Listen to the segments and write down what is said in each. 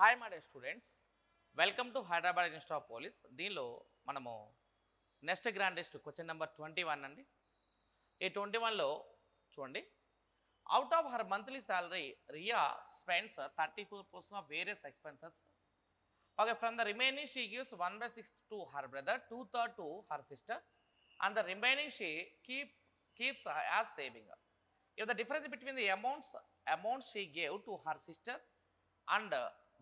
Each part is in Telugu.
Hi my dear students, welcome to Hyderabad institute of police. దీనిలో మనము నెక్స్ట్ గ్రాండెస్ట్ క్వశ్చన్ నెంబర్ 21 అండి. ఈ 21లో చూడండి, out of her monthly salary Riya spends 34% of various expenses. Okay, from the remaining she gives 1/6 to her brother, 2/3 to her sister, and the remaining she keeps as saving. If the difference between the amounts she gave to her sister and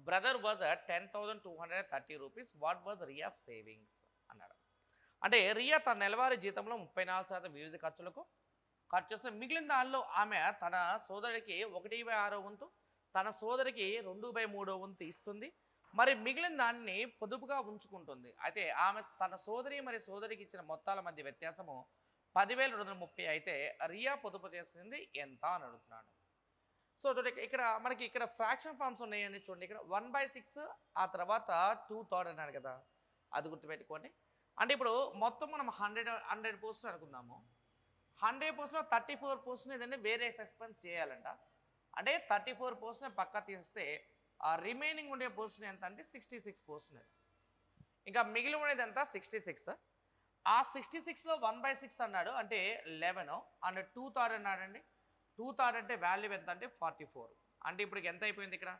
brother was at 10,230 rupees, what was Riya's savings అన్నాడు. అంటే రియా తన నెలవారీ జీతంలో 34% వివిధ ఖర్చులకు ఖర్చు చేస్తుంది. మిగిలిన దానిలో ఆమె తన సోదరికి 1/6 వంతు, తన సోదరికి 2/3 వంతు ఇస్తుంది. మరి మిగిలిన దాన్ని పొదుపుగా ఉంచుకుంటుంది. అయితే ఆమె తన సోదరి మరియు సోదరికి ఇచ్చిన మొత్తాల మధ్య వ్యత్యాసము 10,230 అయితే రియా పొదుపు చేసింది ఎంత అని అడుగుతున్నాడు. సో చూడండి, ఇక్కడ ఫ్రాక్షన్ ఫార్మ్స్ ఉన్నాయని చూడండి. ఇక్కడ 1/6 ఆ తర్వాత 2/3 అన్నాడు కదా, అది గుర్తుపెట్టుకోండి. అంటే ఇప్పుడు మొత్తం మనం 100% అనుకుందాము. 100%లో 34% ఏదంటే వేరే ఎక్స్పెన్స్ చేయాలంట. అంటే 34% పక్కా తీస్తే ఆ రిమైనింగ్ ఉండే పోర్షన్ ఎంత అంటే 66%. ఇంకా మిగిలి ఉండేది ఎంత 66. ఆ 66లో 1/6 అన్నాడు అంటే 11 అండ్ 2/3 అన్నాడండి. 2/3 అంటే వాల్యూ ఎంత అంటే 44. అంటే ఇప్పుడు ఎంత అయిపోయింది, ఇక్కడ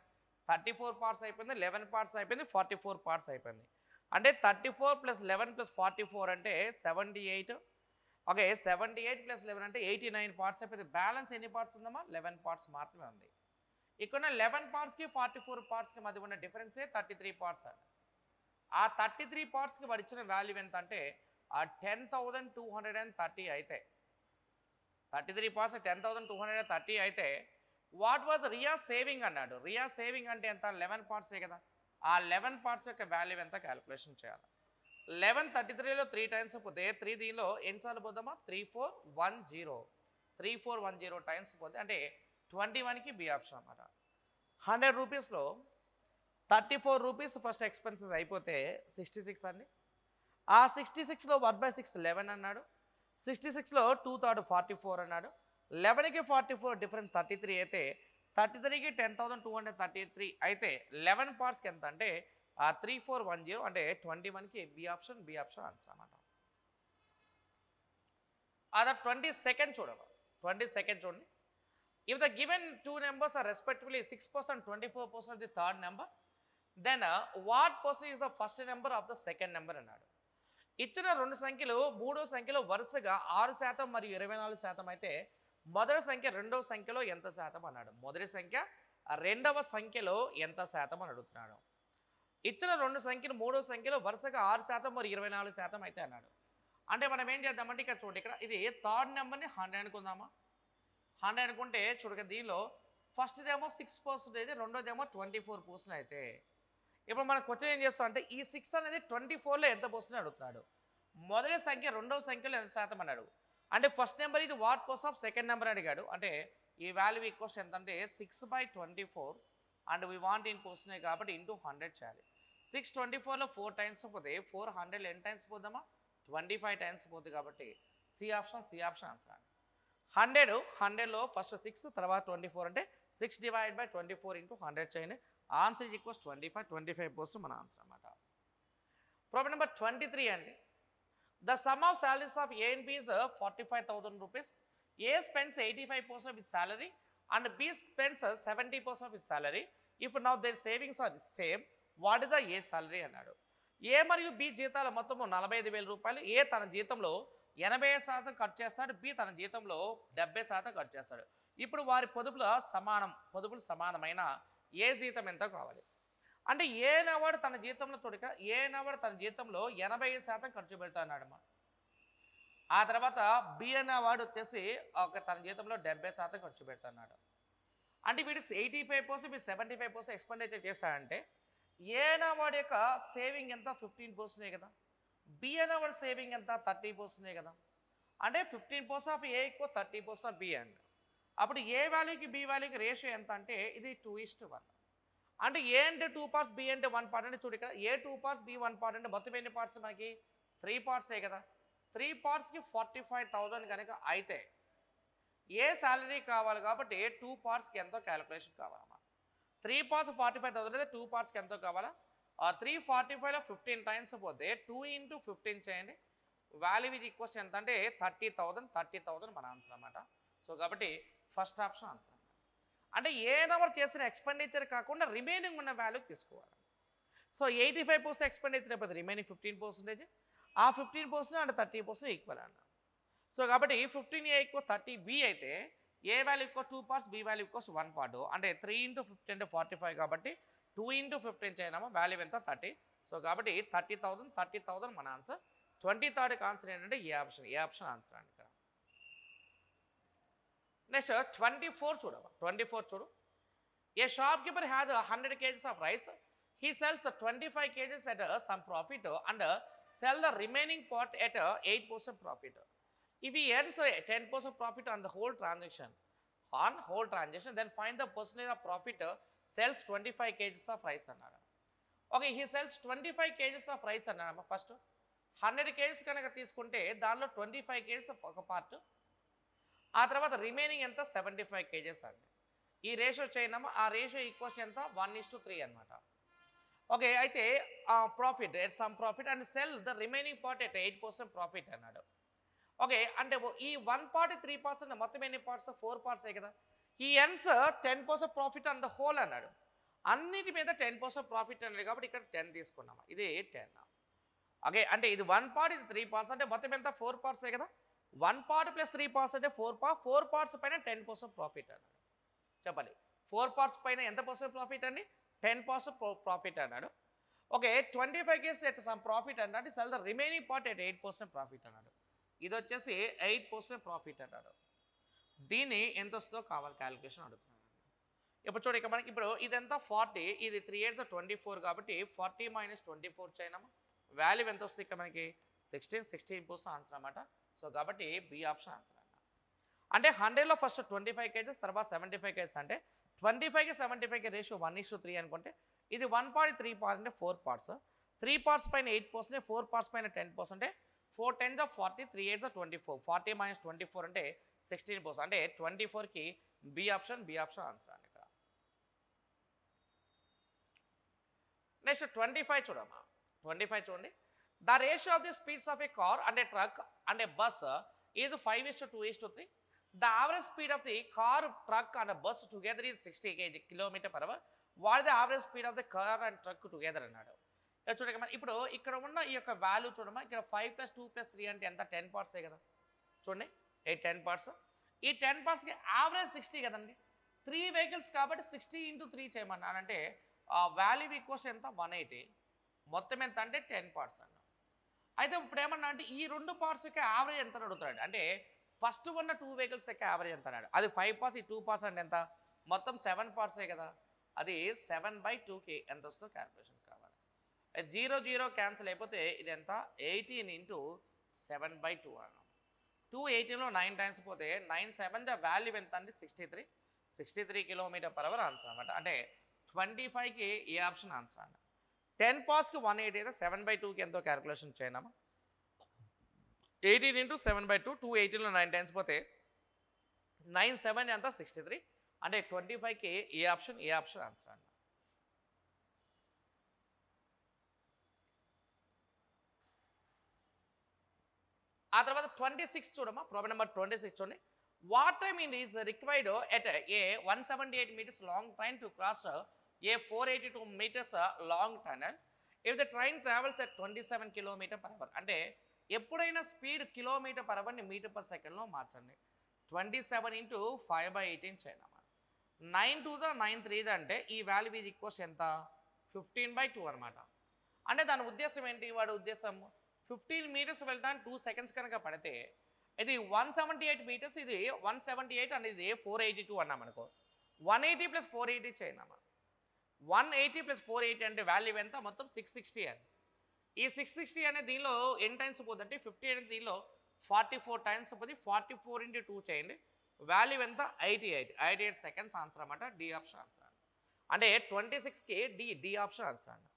34 పార్ట్స్ అయిపోయింది, 11 పార్ట్స్ అయిపోయింది, 44 పార్ట్స్ అయిపోయింది. అంటే 34 + 11 + 44 అంటే 78. ఓకే, 78 + 11 అంటే 89 పార్ట్స్ అయిపోయింది. బ్యాలెన్స్ ఎన్ని పార్ట్స్ ఉందమ్మా? 11 పార్ట్స్ మాత్రమే ఉంది. ఇక్కడ 11 పార్ట్స్కి 44 పార్ట్స్కి మధ్య ఉన్న డిఫరెన్సే 33 పార్ట్స్ అండి. ఆ 33 పార్ట్స్కి వాడు ఇచ్చిన వాల్యూ ఎంత అంటే 10,230 అయితే, 33 పార్ట్స్ 10,230 అయితే వాట్ వాజ్ రియా సేవింగ్ అన్నాడు. రియా సేవింగ్ అంటే ఎంత? 11 పార్ట్సే కదా. ఆ 11 పార్ట్స్ యొక్క వాల్యూ ఎంత క్యాలిక్యులేషన్ చేయాలి. 11 33లో 3 టైమ్స్ పోతే 3 దీనిలో ఎన్నిసార్లు పోద్దామా? 3410 3410 టైమ్స్ పోతే అంటే 21కి బి ఆప్షన్ అన్నమాట. 100 రూపీస్లో 34 రూపీస్ ఫస్ట్ ఎక్స్పెన్సెస్ అయిపోతే 66 అండి. ఆ 66లో 1/6 11 అన్నాడు. 66లో 2/3 44 అన్నాడు. 11కి 44 డిఫరెన్స్ 33 అయితే 33కి 10,233 అయితే 11 పార్ట్స్కి ఎంత అంటే 3410 అంటే 21కి బి ఆప్షన్ ఆన్సర్ అన్నమాట. అలా 22nd చూడవా, 22nd చూడండి. If the given two numbers are respectively 6%, 24% the third number, then what percent is the first number of the second number అన్నాడు. ఇచ్చిన రెండు సంఖ్యలు మూడో సంఖ్యలో వరుసగా 6% మరియు 24% అయితే మొదటి సంఖ్య రెండవ సంఖ్యలో ఎంత శాతం అన్నాడు. మొదటి సంఖ్య రెండవ సంఖ్యలో ఎంత శాతం అని అడుగుతున్నాడు. ఇచ్చిన రెండు సంఖ్యలు మూడో సంఖ్యలో వరుసగా 6% మరియు 24% అయితే అన్నాడు. అంటే మనం ఏం చేద్దామంటే ఇక్కడ చూడండి, ఇక్కడ ఇది థర్డ్ నెంబర్ని 100 అనుకుందామా. 100 అనుకుంటే చూడక దీనిలో ఫస్ట్దేమో 6%, రెండోదేమో 24% అయితే ఇప్పుడు మన క్వశ్చన్ ఏం చేస్తాం అంటే ఈ 6 అనేది 24లో ఎంత పోస్తుంది అడుగుతున్నాడు. మొదటి సంఖ్య రెండవ సంఖ్యలో ఎంత శాతం అన్నాడు. అంటే ఫస్ట్ నెంబర్ ఇది what post of second number అడిగాడు. అంటే ఈ వాల్యూ ఈక్వల్స్ ఎంత అంటే 6/24 అండ్ వీ వాంట్ ఇన్ పోస్తున్నాయి కాబట్టి ఇంటూ 100 చేయాలి. 6 24లో 4 టైమ్స్ పోతే 400 ఎన్ని టైమ్స్ పోద్దామా? 25 టైమ్స్ పోతుంది కాబట్టి సి ఆప్షన్ ఆన్సర్. 100లో ఫస్ట్ 6 తర్వాత 24 అంటే 6/24 ఇంటూ 100 చేయండి. ఆన్సర్ ఈజ్ ఈక్వల్స్ 25% మన ఆన్సర్ అన్నమాట. ప్రాబ్లం నెంబర్ 23 అండి. The sum of salaries of A and B is 45,000 rupees. A spends 85% of its salary and B spends 70% of its salary. If now their savings are same, what is the A salary అన్నాడు. ఏ మరియు బి జీతాల మొత్తము 45,000 రూపాయలు. ఏ తన జీతంలో 80% ఖర్చు చేస్తాడు, బి తన జీతంలో 70% ఖర్చు చేస్తాడు. ఇప్పుడు వారి పొదుపులు సమానమైన ఏ జీతం ఎంత కావాలి. అంటే ఏ అనేవాడు తన జీతంలో చూడక ఏ అనేవాడు తన జీతంలో 80% ఖర్చు పెడతాడమ్మా. ఆ తర్వాత బి అనేవాడు వచ్చేసి తన జీతంలో 70% ఖర్చు పెడతాడు. అంటే వీడు 85%, వీడు 75% ఎక్స్పెండిచర్ చేస్తాడంటే ఏ అనేవాడి యొక్క సేవింగ్ ఎంత? 15% కదా. బి అనేవాడు సేవింగ్ ఎంత? 30% కదా. అంటే 15% of A equal 30% of B అండి. అప్పుడు ఏ వాల్యూకి బి వాల్యూకి రేషియో ఎంత అంటే ఇది 2:1. అంటే ఏ అంటే 2 పార్ట్స్, బి అంటే 1 పార్ట్. అంటే చూడు ఇక్కడ ఏ 2 పార్ట్స్, బి 1 పార్ట్ అంటే మొత్తం ఎన్ని పార్ట్స్ మనకి? 3 పార్ట్సే కదా. 3 పార్ట్స్కి 45,000 కనుక అయితే ఏ శాలరీ కావాలి కాబట్టి 2 పార్ట్స్కి ఎంతో క్యాలిక్యులేషన్ కావాలన్నమాట. 3 parts 45,000 అయితే 2 partsకి ఎంతో కావాలా 345లో 15 టైమ్స్ పోతే 2 ఇంటూ 15 చేయండి. వాల్యూ ఇది ఈక్వల్స్ ఎంత అంటే 30,000 మన ఆన్సర్ అన్నమాట. సో కాబట్టి ఫస్ట్ ఆప్షన్ ఆన్సర్. అంటే ఏ నెంబర్ చేసిన ఎక్స్పెండిచర్ కాకుండా రిమైనింగ్ ఉన్న వాల్యూ తీసుకోవాలి. సో 85% ఎక్స్పెండిచర్ అయిపోతుంది, రిమైనింగ్ 15%, ఆ 15% అండ్ 30% ఈక్వల్ అన్న. సో కాబట్టి 15A ఈక్వల్ 30B అయితే A value equal 2 parts, B value equals 1 part. అంటే 3 ఇంటూ 15 అంటే 45 కాబట్టి 2 ఇంటూ 15 చేయడమా వాల్యూ ఎంత 30. సో కాబట్టి 30,000 మన ఆన్సర్. 23rd ఆన్సర్ ఏంటంటే ఏ ఆప్షన్ ఆన్సర్ అండి ఇక్కడ. నెక్స్ట్ 24 చూడమా. 24 చూడు. A shopkeeper has 100 kgs of rice. He sells 25 kgs at some profit and sell the remaining part at 8% profit. If he earns 10% profit on the whole transaction, then find the percentage of profit sells 25 kgs of rice అన్నాడు. Okay, he sells 25 kgs of rice అన్నాడు. ఫస్ట్ 100 kgs కనుక తీసుకుంటే దానిలో 25 kgs ఒక పార్ట్, ఆ తర్వాత రిమైనింగ్ ఎంత 75 kgs అండి. ఈ రేషియో చేయనమ్మా. ఆ రేషియో ఈక్వల్స్ ఎంత 1:3 అనమాట. ఓకే, అయితే profit at some profit and cell the remaining part at 8% profit అన్నాడు. ఓకే, అంటే ఈ 1 part 3 parts అంటే మొత్తం ఎన్ని పార్ట్స్ 4 parts కదా. ఈ earns 10% profit on the whole అన్నాడు. అన్నిటి మీద 10% ప్రాఫిట్ అన్నాడు కాబట్టి ఇక్కడ 10 తీసుకున్నాము. ఇది 10. ఓకే, అంటే ఇది 1 part, ఇది 3 parts అంటే మొత్తం ఎంత 4 parts కదా. 1 part + 3 parts అంటే 4 parts పైన 10% ప్రాఫిట్ అన్నాడు. చెప్పండి, 4 parts పైన ఎంత పర్సెంట్ ప్రాఫిట్ అండి 10% ప్రాఫిట్ అన్నాడు. Okay, 25 kgs at some profit అన్నాడు. Sell the remaining part at 8% profit అన్నాడు. ఇది వచ్చేసి 8% ప్రాఫిట్ అన్నాడు. దీన్ని ఎంత వస్తుందో కావాలి క్యాలిక్యులేషన్ అడుగుతున్నాను. ఇప్పుడు చూడండి, మనకి ఇప్పుడు ఇదంతా 40, ఇది 3 8 24 కాబట్టి 40 - 24 చేయనమ్మా. వాల్యూ ఎంత వస్తుంది ఇక్కడ మనకి 16% ఆన్సర్ అన్నమాట. సో కాబట్టి బి ఆప్షన్ ఆన్సర్ అన్న. అంటే 100లో ఫస్ట్ 25 kgs తర్వాత 75 kgs అంటే 25కి 75కి రేషియో 1:3 అనుకుంటే ఇది 1 part 3 parts అంటే 4 parts. 3 parts పైన 8%, 4 parts పైన 10% అంటే 4 10s 40, 3 8s 24. 40 - 24 అంటే 16%. అంటే 24కి బి ఆప్షన్ ఆన్సర్ అండి ఇక్కడ. నెక్స్ట్ 25 చూడమ్మా. 25 చూడండి. The ratio of the speeds of A car and A truck and A bus is 5:2:3. The average speed of the car, truck and a bus together is 60 km/h. What is the average speed of the car and truck together అన్నాడు. చూడండి, ఇప్పుడు ఇక్కడ ఉన్న ఈ యొక్క వాల్యూ చూడమ్మా. ఇక్కడ 5 + 2 + 3 అంటే ఎంత 10 parts కదా. చూడండి, 10 parts. ఈ 10 partsకి యావరేజ్ 60 కదండి. 3 vehicles కాబట్టి 60 × 3 చేయమన్నానంటే వాల్యూ ఈక్వల్స్ ఎంత 180. మొత్తం ఎంత అంటే 10 parts అన్న. అయితే ఇప్పుడు ఏమన్నా అంటే ఈ 2 partsకి యావరేజ్ ఎంత అడుగుతాడు. అంటే ఫస్ట్ ఉన్న 2 vehicles యొక్క యావరేజ్ ఎంత అన్నాడు. అది 5 parts, ఈ 2 parts అంటే ఎంత మొత్తం 7 parts కదా. అది 7/2కి ఎంత వస్తుందో క్యాల్కులేషన్ కావాలి. 0 0 క్యాన్సిల్ అయిపోతే ఇది ఎంత 18 × 7/2 అన్నాం. 218లో 9 టైమ్స్ పోతే 9 7 వాల్యూ ఎంత అంటే 63 km/h ఆన్సర్ అనమాట. అంటే 25కి ఏ ఆప్షన్ ఆన్సర్ అన్న. 10 partsకి 180 అయితే 7/2కి ఎంతో క్యాల్కులేషన్ చేయనమ్మా. 18 × 7/2, 218లో 9 టైమ్స్ పోతే 9 7 ఎంత 63. అంటే 25కి ఏ ఆప్షన్ ఆన్సర్ అన్న. ఆ తర్వాత 26 చూడమ్మా. ప్రాబ్లం నెంబర్ 26 చూడండి. What time is required at a 178 meters long train to cross A 482 meters long tunnel if the train travels at 27 km/h. అంటే ఎప్పుడైనా స్పీడ్ km/hని మీటర్/సెకండ్లో మార్చండి. 27 × 5/18 చేయనమ్మా. 9 2 9 3 అంటే ఈ వాల్యూ ఇది ఈక్వల్స్ ఎంత 15/2 అనమాట. అంటే దాని ఉద్దేశం ఏంటి, వాడి ఉద్దేశం 15 meters వెళ్ళడానికి 2 seconds కనుక పడితే ఇది 178 meters, ఇది 178 అండ్ ఇది 482 అన్నాం అనుకో. 180 + 480 చేయనమ్మా. 180 + 480 అంటే వాల్యూ ఎంత మొత్తం 660 అని. ఈ 660 అనేది దీనిలో ఎన్ని టైమ్స్ పోతుందంటే 50 అనేది దీనిలో 44 టైమ్స్ పోతుంది. 44 × 2 చేయండి. వాల్యూ ఎంత 88 seconds ఆన్సర్ అన్నమాట. డి ఆప్షన్ ఆన్సర్ అండి. అంటే 26కి డి ఆప్షన్ ఆన్సర్ అండి.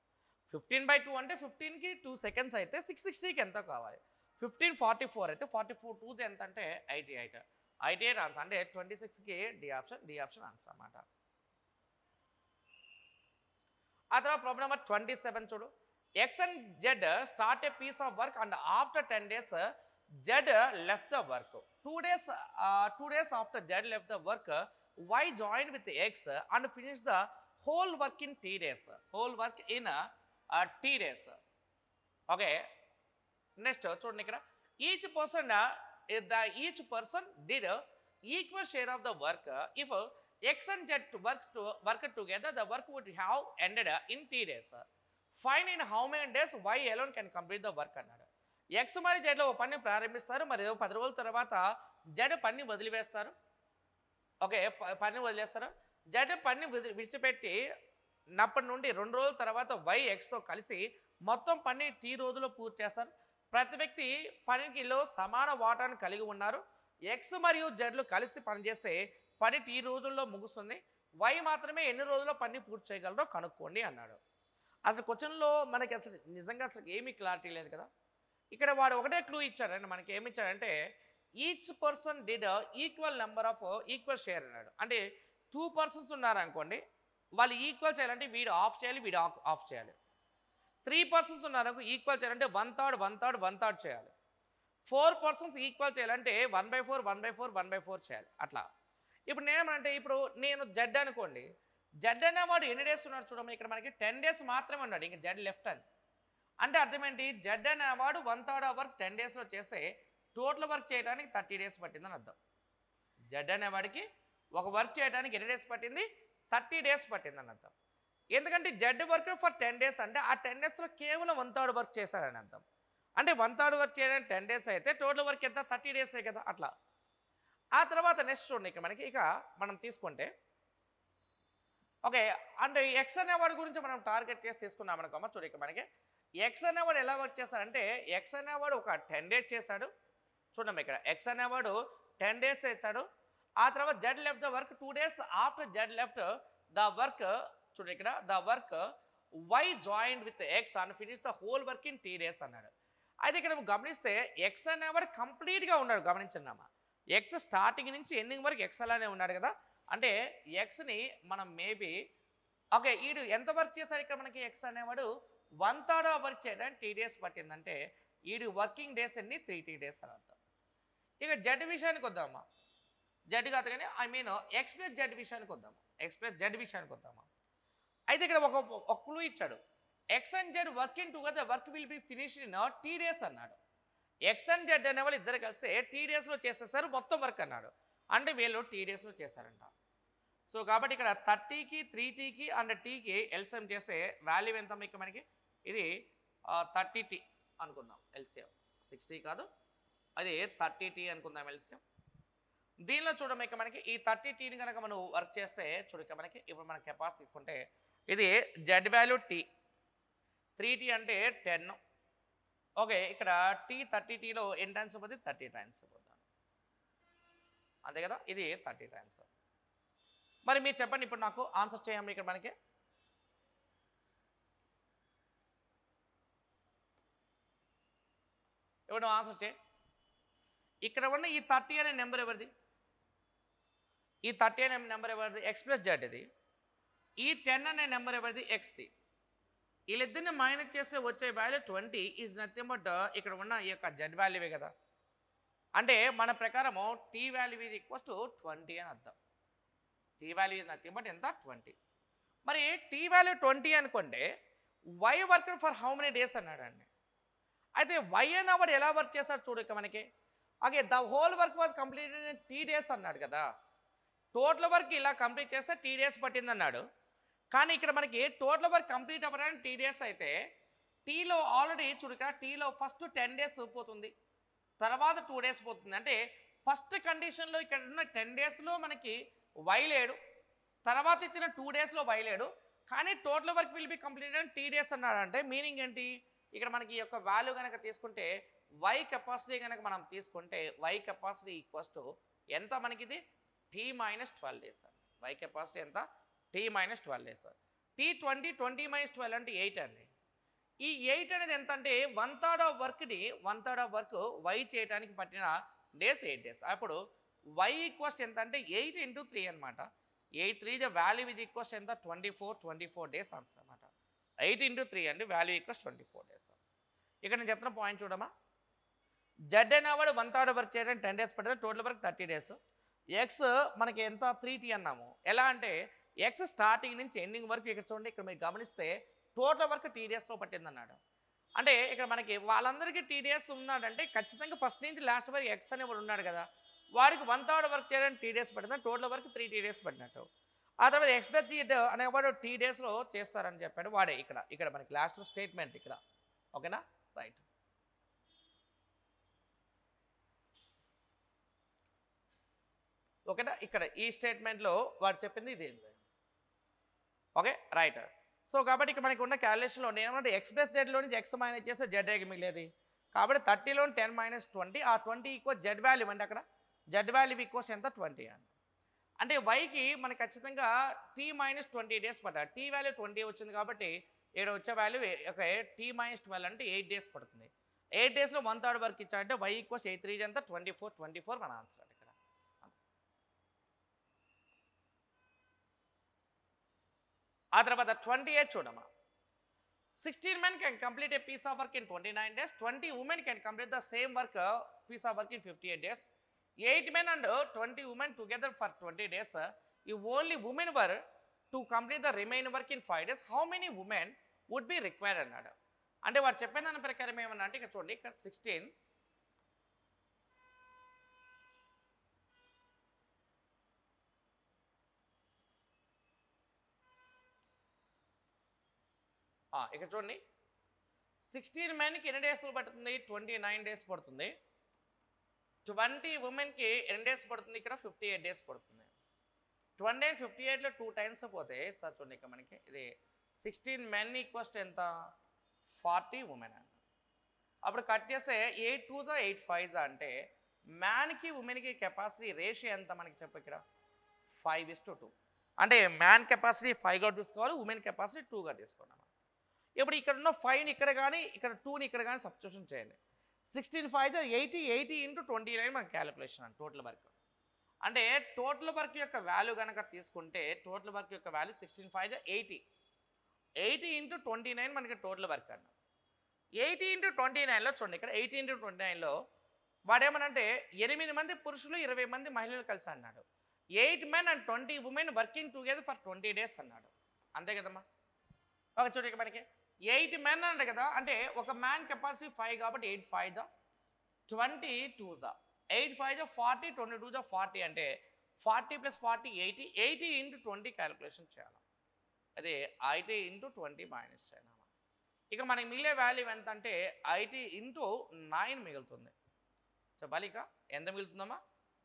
15/2 అంటే 15కి 2 seconds అయితే 660కి ఎంత కావాలి. 15 44 అయితే 44 2 ఎంత అంటే 88 ఆన్సర్. అంటే 26కి డి ఆప్షన్ ఆన్సర్ అన్నమాట. ఆ తర్వాత ప్రాబ్లం నెంబర్ 27 చూడు. X and Z start a piece of work and after 10 days Z left the work. 2 days after Z left the work, Y join with X and finish the whole work in T days. Whole work in T days. Okay, next చూడండి ఇక్కడ each person did equal share of the work. If X and Z work together the work would have ended in T days. Find in how many days Y alone can complete the work అన్నాడు. ఎక్స్ మరి జెడ్లో ఒక పని ప్రారంభిస్తారు, మరి 10 రోజుల తర్వాత జెడ్ పని వదిలివేస్తారు. ఓకే, పని వదిలేస్తారు. జెడ్ పని విడిచిపెట్టి నప్పటి నుండి 2 రోజుల తర్వాత వై ఎక్స్తో కలిసి మొత్తం పని T రోజుల్లో పూర్తి చేస్తారు. ప్రతి వ్యక్తి పనికిలో సమాన వాటాను కలిగి ఉన్నారు. ఎక్స్ మరియు జెడ్లు కలిసి పనిచేస్తే పని T రోజుల్లో ముగుస్తుంది. వై మాత్రమే ఎన్ని రోజుల్లో పని పూర్తి చేయగలరో కనుక్కోండి అన్నాడు. అసలు క్వశ్చన్లో మనకి అసలు నిజంగా అసలు ఏమీ క్లారిటీ లేదు కదా. ఇక్కడ వాడు ఒకటే క్లూ ఇచ్చాడండి. మనకి ఏమి ఇచ్చాడంటే each person did equal number of equal share అన్నాడు. అంటే 2 persons ఉన్నారనుకోండి, వాళ్ళు ఈక్వల్ చేయాలంటే వీడు ఆఫ్ చేయాలి, వీడు ఆఫ్ చేయాలి. 3 persons ఉన్నారనుకో, ఈక్వల్ చేయాలంటే 1/3 1/3 1/3 చేయాలి. 4 persons ఈక్వల్ చేయాలంటే 1/4 1/4 1/4 చేయాలి. అట్లా ఇప్పుడు నేనేమంటే, ఇప్పుడు నేను జెడ్ అనుకోండి, జెడ్ అనేవాడు ఎన్ని డేస్ ఉన్నాడు చూడమ్మా, ఇక్కడ మనకి 10 days మాత్రమే ఉన్నాడు, ఇంకా జెడ్ లెఫ్ట్ అని. అంటే అర్థం ఏంటి, జెడ్ అనేవాడు 1/3 ఆఫ్ వర్క్ 10 daysలో చేస్తే టోటల్ వర్క్ చేయడానికి 30 days పట్టిందని అర్థం. జెడ్ అనేవాడికి ఒక వర్క్ చేయడానికి ఎన్ని డేస్ పట్టింది, 30 days పట్టిందని అర్థం. ఎందుకంటే జెడ్ వర్క్ ఫర్ 10 days అంటే ఆ 10 daysలో కేవలం 1/3 వర్క్ చేశారని అర్థం. అంటే 1/3 వర్క్ చేయడానికి 10 days అయితే టోటల్ వర్క్ ఎంత, 30 days కదా అట్లా. ఆ తర్వాత నెక్స్ట్ చూడండి, ఇక్కడ మనకి ఇక మనం తీసుకుంటే ఓకే, అంటే ఎక్స్ అనేవాడి గురించి మనం టార్గెట్ చేసి తీసుకున్నాం అనుకోమా. చూడు ఇక్కడ మనకి ఎక్స్ అనేవాడు ఎలా వర్క్ చేస్తారంటే, ఎక్స్ అనేవాడు ఒక 10 days చేశాడు. చూడమ్మా ఇక్కడ ఎక్స్ అనేవాడు 10 days చేశాడు. ఆ తర్వాత Z left the work 2 days after Z left the work. చూడు ఇక్కడ the work Y joined with X and finish the whole work in T days అన్నాడు. అయితే ఇక్కడ గమనిస్తే ఎక్స్ అనేవాడు కంప్లీట్గా ఉన్నాడు. గమనించండి, ఎక్స్ స్టార్టింగ్ నుంచి ఎండింగ్ వరకు ఎక్స్ అలానే ఉన్నాడు కదా. అంటే ఎక్స్ని మనం మేబీ ఓకే, ఈడు ఎంత వర్క్ చేశాడు ఇక్కడ మనకి ఎక్స్ అనేవాడు 1/3 వర్క్ చేయడానికి T days పట్టిందంటే ఈడు వర్కింగ్ డేస్ అన్ని 3 days అని అర్థం. ఇక జెడ్ విషయానికి వద్దామా, జెడ్ కాదు కానీ I mean X plus Z విషయానికి వద్దాము. అయితే ఇక్కడ ఒక క్లూ ఇచ్చాడు, X and Z working together work will be finished in T days అన్నాడు. ఎక్స్ అండ్ జెడ్ అనేవాళ్ళు ఇద్దరు కలిస్తే T daysలో చేసేసారు మొత్తం వర్క్ అన్నాడు. అంటే వీళ్ళు T daysలో చేశారంట. సో కాబట్టి ఇక్కడ 30కి 3Tకి అండ్ Tకి ఎల్సిఎం చేస్తే వాల్యూ ఎంత మీకు మనకి, ఇది 30T అనుకుందాం ఎల్సిఎం. 60 కాదు, అది 30T అనుకుందాం ఎల్సిఎం. దీనిలో చూడడం ఇక మనకి ఈ 30Tని కనుక మనం వర్క్ చేస్తే చూడక మనకి ఇప్పుడు మన కెపాసిటీ తీసుకుంటే ఇది జెడ్ వాల్యూ T, 3T అంటే 10. ఓకే, ఇక్కడ T30Tలో ఎన్ని టైమ్స్ పోతుంది, 30 times పోతుంది అంతే కదా. ఇది 30 times. మరి మీరు చెప్పండి, ఇప్పుడు నాకు ఆన్సర్ చేయండి. ఇక్కడ మనకి ఇప్పుడు ఆన్సర్ చేయి. ఇక్కడ ఉన్న ఈ 30 అనే నెంబర్ ఎవరిది, ఈ 30 అనే నెంబర్ ఎవరిది, ఎక్స్ ప్లస్ జెడ్ ఇది. ఈ 10 అనే నెంబర్ ఎవరిది, ఎక్స్ది. వీళ్ళిద్దరిని మైనస్ చేస్తే వచ్చే వాల్యూ 20 ఈజ్ నథింగ్ బట్ ఇక్కడ ఉన్న ఈ యొక్క జెడ్ వాల్యూవే కదా. అంటే మన ప్రకారము T value is equals to 20 అని అర్థం. T value is nothing but ఎంత, 20. మరి T వాల్యూ 20 అనుకుంటే Y work for how many days అన్నాడండి. అయితే వై అనేవాడు ఎలా వర్క్ చేస్తాడు చూడు ఇక మనకి. Okay, the whole work was completed in T days అన్నాడు కదా. టోటల్ వర్క్ ఇలా కంప్లీట్ చేస్తే T days పట్టింది అన్నాడు. కానీ ఇక్కడ మనకి టోటల్ వర్క్ కంప్లీట్ అవ్వడానికి T days అయితే టీలో ఆల్రెడీ చూడక టీలో ఫస్ట్ 10 days పోతుంది, తర్వాత 2 days పోతుంది. అంటే ఫస్ట్ కండిషన్లో ఇక్కడ ఉన్న 10 daysలో మనకి వై లేడు, తర్వాత ఇచ్చిన 2 daysలో వై లేడు, కానీ total work will be completed అని T days అన్నాడు. అంటే మీనింగ్ ఏంటి, ఇక్కడ మనకి ఈ యొక్క వాల్యూ కనుక తీసుకుంటే వై కెపాసిటీ కనుక మనం తీసుకుంటే వై కెపాసిటీ ఈక్వల్స్ టు ఎంత మనకిది, T - 12 days అండి. వై కెపాసిటీ ఎంత, T - 12 days. T20 20 - 12 అంటే 8 అండి. ఈ 8 అనేది ఎంత అంటే 1/3 ఆఫ్ వర్క్ని 1/3 ఆఫ్ వర్క్ వై చేయడానికి పట్టిన డేస్ 8 days. అప్పుడు వై ఈక్వల్స్ ఎంత అంటే 8 × 3 అనమాట. 8 3 ద వాల్యూ ఇది ఈక్వల్స్ ఎంత, 24 days ఆన్సర్ అనమాట. 8 ఇంటూ 3 అండి వాల్యూ ఈక్వల్స్ 24 డేస్. ఇక్కడ నేను చెప్తున్న పాయింట్ చూడమ్మా, జెడ్ అనేవాడు 1/3 వర్క్ చేయడానికి 10 డేస్ పడుతుంది, టోటల్ వర్క్ 30 డేస్. ఎక్స్ మనకి ఎంత 3t అన్నాము. ఎలా అంటే ఎక్స్ స్టార్టింగ్ నుంచి ఎండింగ్ వరకు ఇక్కడ చూడండి, ఇక్కడ మీరు గమనిస్తే టోటల్ వర్క్ టీ డేస్లో పట్టింది అన్నాడు. అంటే ఇక్కడ మనకి వాళ్ళందరికీ టీ డేస్ ఉన్నాడంటే ఖచ్చితంగా ఫస్ట్ నుంచి లాస్ట్ వరకు ఎక్స్ అనేవాడు ఉన్నాడు కదా, వాడికి 1/3 వర్క్ చేయడానికి టీ డేస్ పట్టింది, టోటల్ వర్క్ 3t డేస్ పట్టినట్టు. ఆ తర్వాత ఎక్స్ప్రెస్ అనేవాడు టీ డేస్లో చేస్తారని చెప్పాడు వాడే. ఇక్కడ మనకి లాస్ట్లో స్టేట్మెంట్ ఇక్కడ. ఓకేనా, రైట్. ఓకేనా, ఇక్కడ ఈ స్టేట్మెంట్లో వాడు చెప్పింది ఇది. Okay, right. సో కాబట్టి ఇక్కడ మనకి ఉన్న క్యాలిక్యులేషన్లో నేనేమంటే ఎక్స్ప్రెస్ జెడ్లో నుంచి ఎక్స్ మైనస్ చేస్తే జెడ్ ఏకి మిగిలేది. కాబట్టి 30లో 10 మైనస్ 20, ఆ 20 ఈక్వల్ జెడ్ వాల్యూ అంటే అక్కడ జెడ్ వాల్యూ ఈక్వల్స్ ఎంత 20 అని. అంటే వైకి మనకి ఖచ్చితంగా టీ మైనస్ 20 డేస్ పడ్డాయి. టీ వాల్యూ 20 వచ్చింది కాబట్టి ఇక్కడ వచ్చే వాల్యూ ఓకే టీ మైనస్ 12 అంటే 8 డేస్ పడుతుంది. 8 డేస్లో 1/3 వరకు ఇచ్చాడంటే వై ఈక్వల్స్ 8 3 ఎంత 24 మన ఆన్సర్ అంటే ఇక్కడ. ఆ తర్వాత 28 చూడమ్మా. 16 men can complete a piece of work in 29 days. 20 women can complete the same piece of work in 58 days. 8 men and 20 women together for 20 days. If only women were to complete the remaining work in 5 days, how many women would be required అన్నాడు. అంటే వాడు చెప్పిన దాని ప్రకారం ఏమన్నా అంటే ఇక్కడ చూడండి, ఇక్కడ 16 ఇక్కడ చూడండి 16 మెన్కి ఎన్ని డేస్లో పడుతుంది, 29 డేస్ పడుతుంది. 20 ఉమెన్కి ఎన్ని డేస్ పడుతుంది, ఇక్కడ 58 డేస్ పడుతుంది. 20 and 58లో 2 టైమ్స్ పోతే సార్ చూడండి ఇక్కడ మనకి ఇది 16 మెన్ ఈక్వల్స్ టు ఎంత 40 ఉమెన్ అండి. అప్పుడు కట్ చేస్తే 8 2 8 5 అంటే మ్యాన్కి ఉమెన్కి కెపాసిటీ రేషియో ఎంత మనకి చెప్పు ఇక్కడ 5:2. అంటే మ్యాన్ కెపాసిటీ 5గా తీసుకోవాలి, ఉమెన్ కెపాసిటీ 2గా తీసుకున్నాం. ఇప్పుడు ఇక్కడ ఉన్న 5ని ఇక్కడ కానీ ఇక్కడ 2ని ఇక్కడ కానీ సబ్స్టిట్యూషన్ చేయండి. 16 5 80 ఇంటూ 29 మనకి క్యాలిక్యులేషన్ అండి టోటల్ వర్క్. అంటే టోటల్ వర్క్ యొక్క వాల్యూ కనుక తీసుకుంటే టోటల్ వర్క్ యొక్క వాల్యూ 16 5 80 ఇంటూ 29 మనకి టోటల్ వర్క్ అండి. 80 ఇంటూ 29లో చూడండి, ఇక్కడ 80 ఇంటూ 29లో వాడేమనంటే 8 మంది పురుషులు 20 మంది మహిళలు కలిసి అన్నాడు. 8 men and 20 women working together for 20 days అన్నాడు. అంతే కదమ్మా. ఒక చూడండి ఇక్కడ మనకి 8 men అంటే కదా, అంటే ఒక మ్యాన్ కెపాసిటీ 5 కాబట్టి 8 5 20 2 8 5 40 22 40 అంటే 40 + 40 80 ఇంటూ 20 క్యాలిక్యులేషన్ చేయాలి. అదే 80 ఇంటూ 20 మైనస్ చేయాలి. ఇక మనకి మిగిలే వాల్యూ ఎంత అంటే 80 ఇంటూ 9 మిగులుతుంది. చెప్పాలి ఇక ఎంత మిగులుతుందమ్మా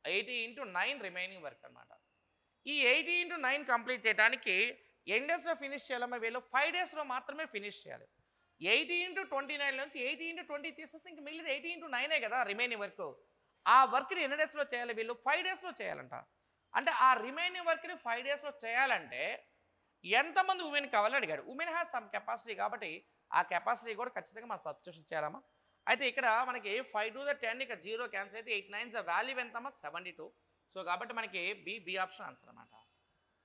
80 ఇంటూ 9 రిమైనింగ్ వర్క్ అనమాట. ఈ 80 ఇంటూ 9 కంప్లీట్ చేయడానికి ఎన్ని డేస్లో ఫినిష్ చేయాలమ్మా, వీళ్ళు 5 డేస్లో మాత్రమే ఫినిష్ చేయాలి. 80 ఇంటూ 29 నుంచి 80 ఇంటూ 20 తీసేస్తే ఇంక మిగిలింది 80 ఇంటూ 9 కదా రిమైనింగ్ వర్క్. ఆ వర్క్ని ఎన్ని డేస్లో చేయాలి, వీళ్ళు 5 డేస్లో చేయాలంట. అంటే ఆ రిమైనింగ్ వర్క్ని 5 డేస్లో చేయాలంటే ఎంతమంది ఉమెన్ కావాలని అడిగాడు. ఉమెన్ హ్యాస్ సమ్ కెపాసిటీ కాబట్టి ఆ కెపాసిటీ కూడా ఖచ్చితంగా మనం సబ్స్టిట్యూషన్ చేయాలమ్మా. అయితే ఇక్కడ మనకి 5 to the 10 ఇక 0 క్యాన్సిల్ అయితే 8 9 వాల్యూ ఎంతమ్మా 72. సో కాబట్టి మనకి బి ఆప్షన్ ఆన్సర్ అనమాట.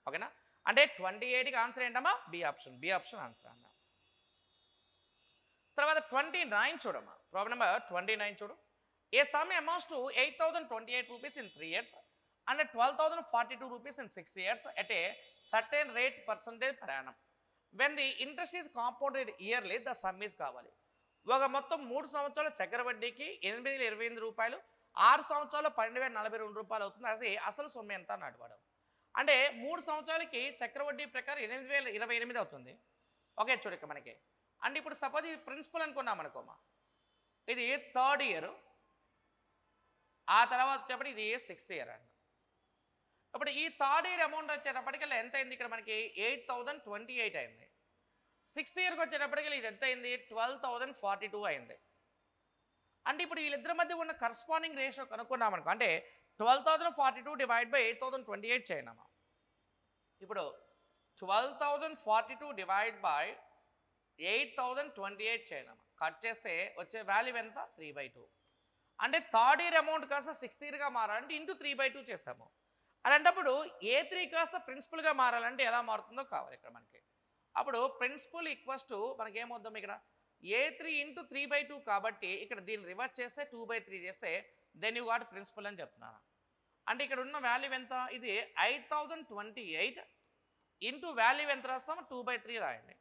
ఓకేనా, అంటే 28కి ఆన్సర్ ఏంటమ్మా బి ఆప్షన్ ఆన్సర్ అన్న. తర్వాత 29 చూడమ్మా, ప్రాబ్లం నెంబర్ 29 చూడు. A sum amounts to 8028 rupees in 3 years and 12,042 rupees in 6 years at a certain rate percentage per annum. When the interest is compounded yearly, the sum is కావాలి. ఒక మొత్తం 3 సంవత్సరాల చక్కెర వడ్డీకి 8,028 రూపాయలు, 6 సంవత్సరాలు 12,042 రూపాయలు అవుతుంది. అది అసలు సొమ్ము ఎంత అన్నాడు వాడు. అంటే 3 సంవత్సరాలకి చక్కెర వడ్డీ ప్రకారం 8,028 అవుతుంది. ఓకే చూడక మనకి అంటే ఇప్పుడు సపోజ్ ఇది ప్రిన్సిపల్ అనుకున్నాం అనుకోమా, ఇది 3rd year, ఆ తర్వాత వచ్చేప్పటి ఇది 6th year అండి. ఇప్పుడు ఈ 3rd year అమౌంట్ వచ్చేటప్పటికల్లా ఎంత అయింది, ఇక్కడ మనకి 8,028 అయింది. 6th yearకి వచ్చేటప్పటికి ఇది ఎంత అయింది 12,042 అయింది. అంటే ఇప్పుడు వీళ్ళిద్దరి మధ్య ఉన్న కరస్పాండింగ్ రేషియో కనుక్కున్నాం అనుకో, అంటే 12,042 డివైడ్ బై 8,028 చేయనమ్మా. ఇప్పుడు 12,042 డివైడ్ బై 8,028 చేయనమ్మా. కట్ చేస్తే వచ్చే వాల్యూ ఎంత 3/2. అంటే 3rd year అమౌంట్ కాస్త 6th yearగా మారాలంటే ఇంటూ 3/2 చేసాము. అలాంటప్పుడు A3 కాస్త ప్రిన్సిపల్గా మారాలంటే ఎలా మారుతుందో కావాలి ఇక్కడ మనకి. అప్పుడు ప్రిన్సిపల్ ఈక్వల్స్ టు మనకి ఏమవుద్దాం ఇక్కడ A3 ఇంటూ 3/2 కాబట్టి ఇక్కడ దీన్ని రివర్స్ చేస్తే 2/3 చేస్తే దెన్ యూ గాట్ ప్రిన్సిపల్ అని చెప్తున్నాను. అంటే ఇక్కడ ఉన్న వాల్యూ ఎంత, ఇది 8028 ఇంటూ వాల్యూ ఎంత రాస్తామో 2/3 రాయండి.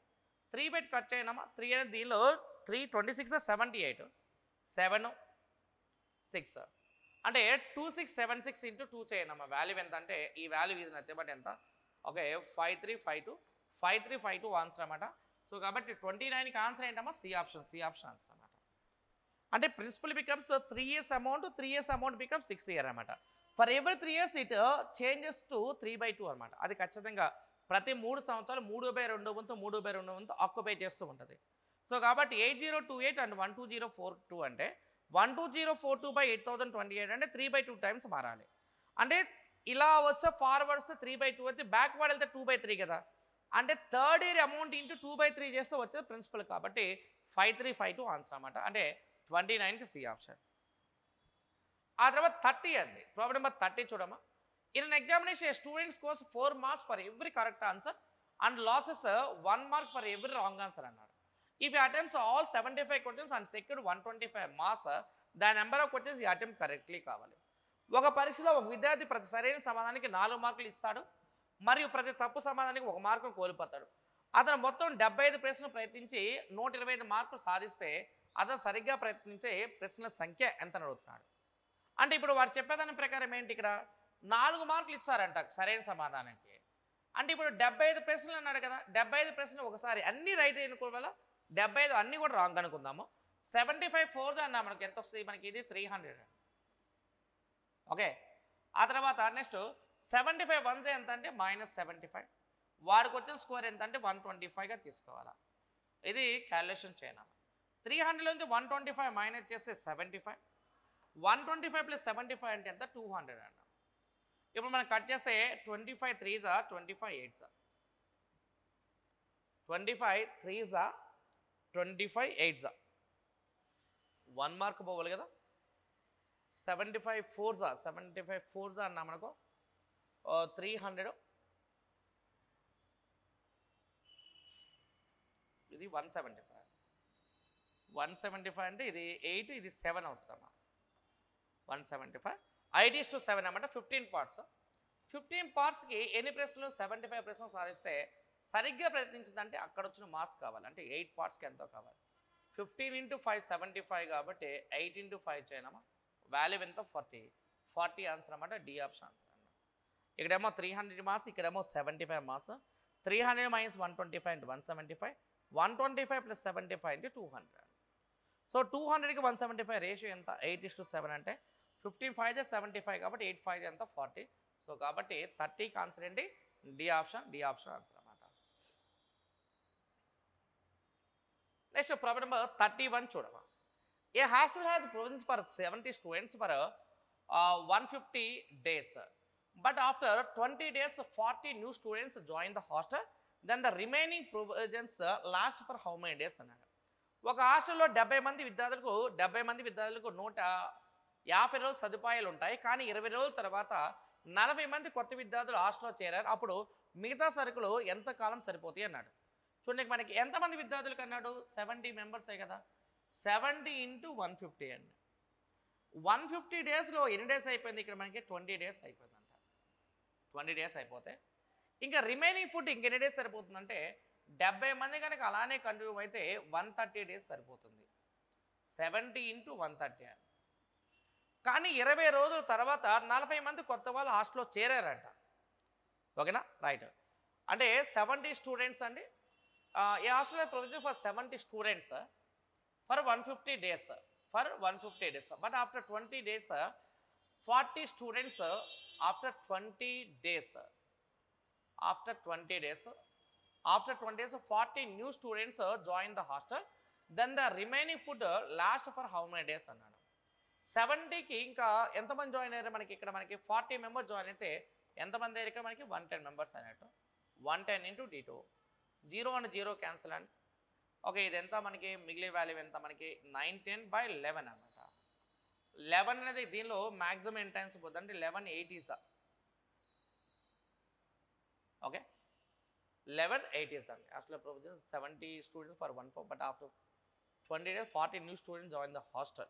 3 కట్ చేయనమ్మా, 3 అనేది దీనిలో 326 78 7 6 అంటే 2676 ఇంటూ 2 చేయనమ్మా. వాల్యూ ఎంత అంటే ఈ వాల్యూ ఈజ్ నథింగ్ బట్ ఎంత, ఓకే 5352 ఆన్సర్ అన్నమాట. సో కాబట్టి 29కి ఆన్సర్ ఏంటమ్మా, సి ఆప్షన్ ఆన్సర్ అన్నమాట. అంటే principal becomes 3 years amount, 3 years amount becomes 6 year అన్నమాట. For every 3 years it changes to 3/2 అనమాట. అది ఖచ్చితంగా ప్రతి 3 సంవత్సరాలు 3/2 వంతు ఆక్యుపై చేస్తూ ఉంటుంది. సో కాబట్టి 8028 అండ్ 12042 అంటే 12042/8028 అంటే 3/2 టైమ్స్ మారాలి. అంటే ఇలా వస్తే ఫార్వర్డ్ వస్తే 3/2 అయితే బ్యాక్వర్డ్ వెళ్తే 2/3 కదా. అంటే థర్డ్ ఇయర్ అమౌంట్ ఇంటూ 2/3 చేస్తే వచ్చేది ప్రిన్సిపల్. కాబట్టి 5352 ఆన్సర్ అన్నమాట. అంటే 29కి సి ఆప్షన్. ఆ తర్వాత 30 అండి. ప్రాబ్లం నెంబర్ 30 చూడమ్మా. In an examination student scores 4 marks for every correct answer and loses 1 mark for every wrong answer అన్నాడు. If attempts all 75 questions and secured 125 marks, the number of questions he attempt correctly కావాలి. ఒక పరీక్షలో ఒక విద్యార్థి ప్రతి సరైన సమాధానానికి 4 మార్కులు ఇస్తాడు మరియు ప్రతి తప్పు సమాధానానికి 1 మార్కును కోల్పోతాడు. అతను మొత్తం 75 ప్రశ్నలు ప్రయత్నించి 125 మార్కులు సాధిస్తే అతను సరిగ్గా ప్రయత్నించే ప్రశ్నల సంఖ్య ఎంత అడుగుతున్నాడు. అంటే ఇప్పుడు వారు చెప్పేదాని ప్రకారం ఏంటి, ఇక్కడ 4 మార్కులు ఇస్తారంట సరైన సమాధానానికి. అంటే ఇప్పుడు 75 ప్రశ్నలు అన్నాడు కదా, 75 ప్రశ్నలు ఒకసారి అన్ని రైట్ అనుకోవడం వల్ల 75 అన్నీ కూడా రాంగ్ అనుకుందాము. 75 4 అన్నా మనకి ఎంత వస్తుంది, మనకి ఇది 300. ఓకే, ఆ తర్వాత నెక్స్ట్ 75 1 ఎంత అంటే -75. వాడికి వచ్చిన స్కోర్ ఎంత అంటే 125గా తీసుకోవాలా. ఇది క్యాలిక్యులేషన్ చేయనా. 300 నుంచి 125 మైనస్ చేస్తే 75, 125 + 75 అంటే ఎంత 200 అన్న. ఇప్పుడు మనం కట్ చేస్తే 25 3s 25 8s 25 3s 25 8s 1 mark పోవాలి కదా. 75 4s అన్నా మనకు 300, ఇది 175 అంటే ఇది 8 ఇది 7 అవుతుందమ్మా. 175 8:7 అన్నమాట. 15 పార్ట్స్. 15 పార్ట్స్కి ఎన్ని ప్రశ్నలు 75 ప్రశ్నలు సాధిస్తే సరిగ్గా ప్రయత్నించిందంటే అక్కడ వచ్చిన మార్క్స్ కావాలి. అంటే 8 పార్ట్స్కి ఎంతో కావాలి. 15 × 5 75 కాబట్టి 8 × 5 చేయనమ్మా. వాల్యూ ఎంత 40 ఆన్సర్ అన్నమాట. డి ఆప్షన్ ఆన్సర్ అన్నమాట. ఇక్కడేమో 300 మార్క్స్, ఇక్కడేమో 75 మార్క్స్. 300 - 125 అంటే 175, 125 + 75 అంటే 200. సో 200కి 175 రేషియో ఎంత 8:7 అంటే 15 5 75 కాబట్టి 8 5 ఎంత 40. సో కాబట్టి 30కి ఆన్సర్ ఏంటి, డి ఆప్షన్ ఆన్సర్ అన్నమాట. నెక్స్ట్ ప్రాబ్లం నెంబర్ 31 చూడమా. A hostel has provisions for 70 students for 150 days, but after 20 days 40 new students join the hostel, then the remaining provisions last for how many days అన్నాడు. ఒక హాస్టల్లో 70 మంది విద్యార్థులకు 150 రోజులు సదుపాయాలు ఉంటాయి. కానీ 20 రోజుల తర్వాత 40 మంది కొత్త విద్యార్థులు హాస్టల్లో చేరారు. అప్పుడు మిగతా సరుకులు ఎంతకాలం సరిపోతాయి అన్నాడు. చూడండి మనకి ఎంతమంది విద్యార్థులకు అన్నాడు, 70 మెంబర్సే కదా. 70 × 150 అండి. 150 డేస్లో ఎన్ని డేస్ అయిపోయింది, ఇక్కడ మనకి 20 డేస్ అయిపోయిందంట. 20 డేస్ అయిపోతే ఇంకా రిమైనింగ్ ఫుడ్ ఇంకెన్ని డేస్ సరిపోతుందంటే 70 మంది కనుక అలానే కంటిన్యూ అయితే 130 డేస్ సరిపోతుంది. 70 × 130 అని. కానీ 20 రోజుల తర్వాత 40 మంది కొత్త వాళ్ళు హాస్టల్లో చేరారంట. ఓకేనా, రైట్. అంటే 70 స్టూడెంట్స్ అండి. ఈ హాస్టల్లో provision for 70 students for 150 days but after 20 days 40 students after 20 days 40 new students join the hostel, then the remaining food last for how many days అన్నాడు. 70కి ఇంకా ఎంతమంది జాయిన్ అయ్యారు, మనకి ఇక్కడ మనకి 40 మెంబర్స్ జాయిన్ అయితే ఎంతమంది అయ్యారు, ఇక్కడ మనకి 110 మెంబర్స్ అన్నట్టు. 110 × D2 0 and 0 క్యాన్సిల్ అండి. ఓకే, ఇది ఎంత మనకి మిగిలే వాల్యూ ఎంత మనకి 910/11 అన్నమాట. 11 అనేది దీనిలో మ్యాక్సిమం ఎన్ టైమ్స్ పోతుంది అంటే 11 80s. ఓకే, 1180s అండి. Hostel provisions 70 students for 1 but after 20 days 40 new students join the hostel.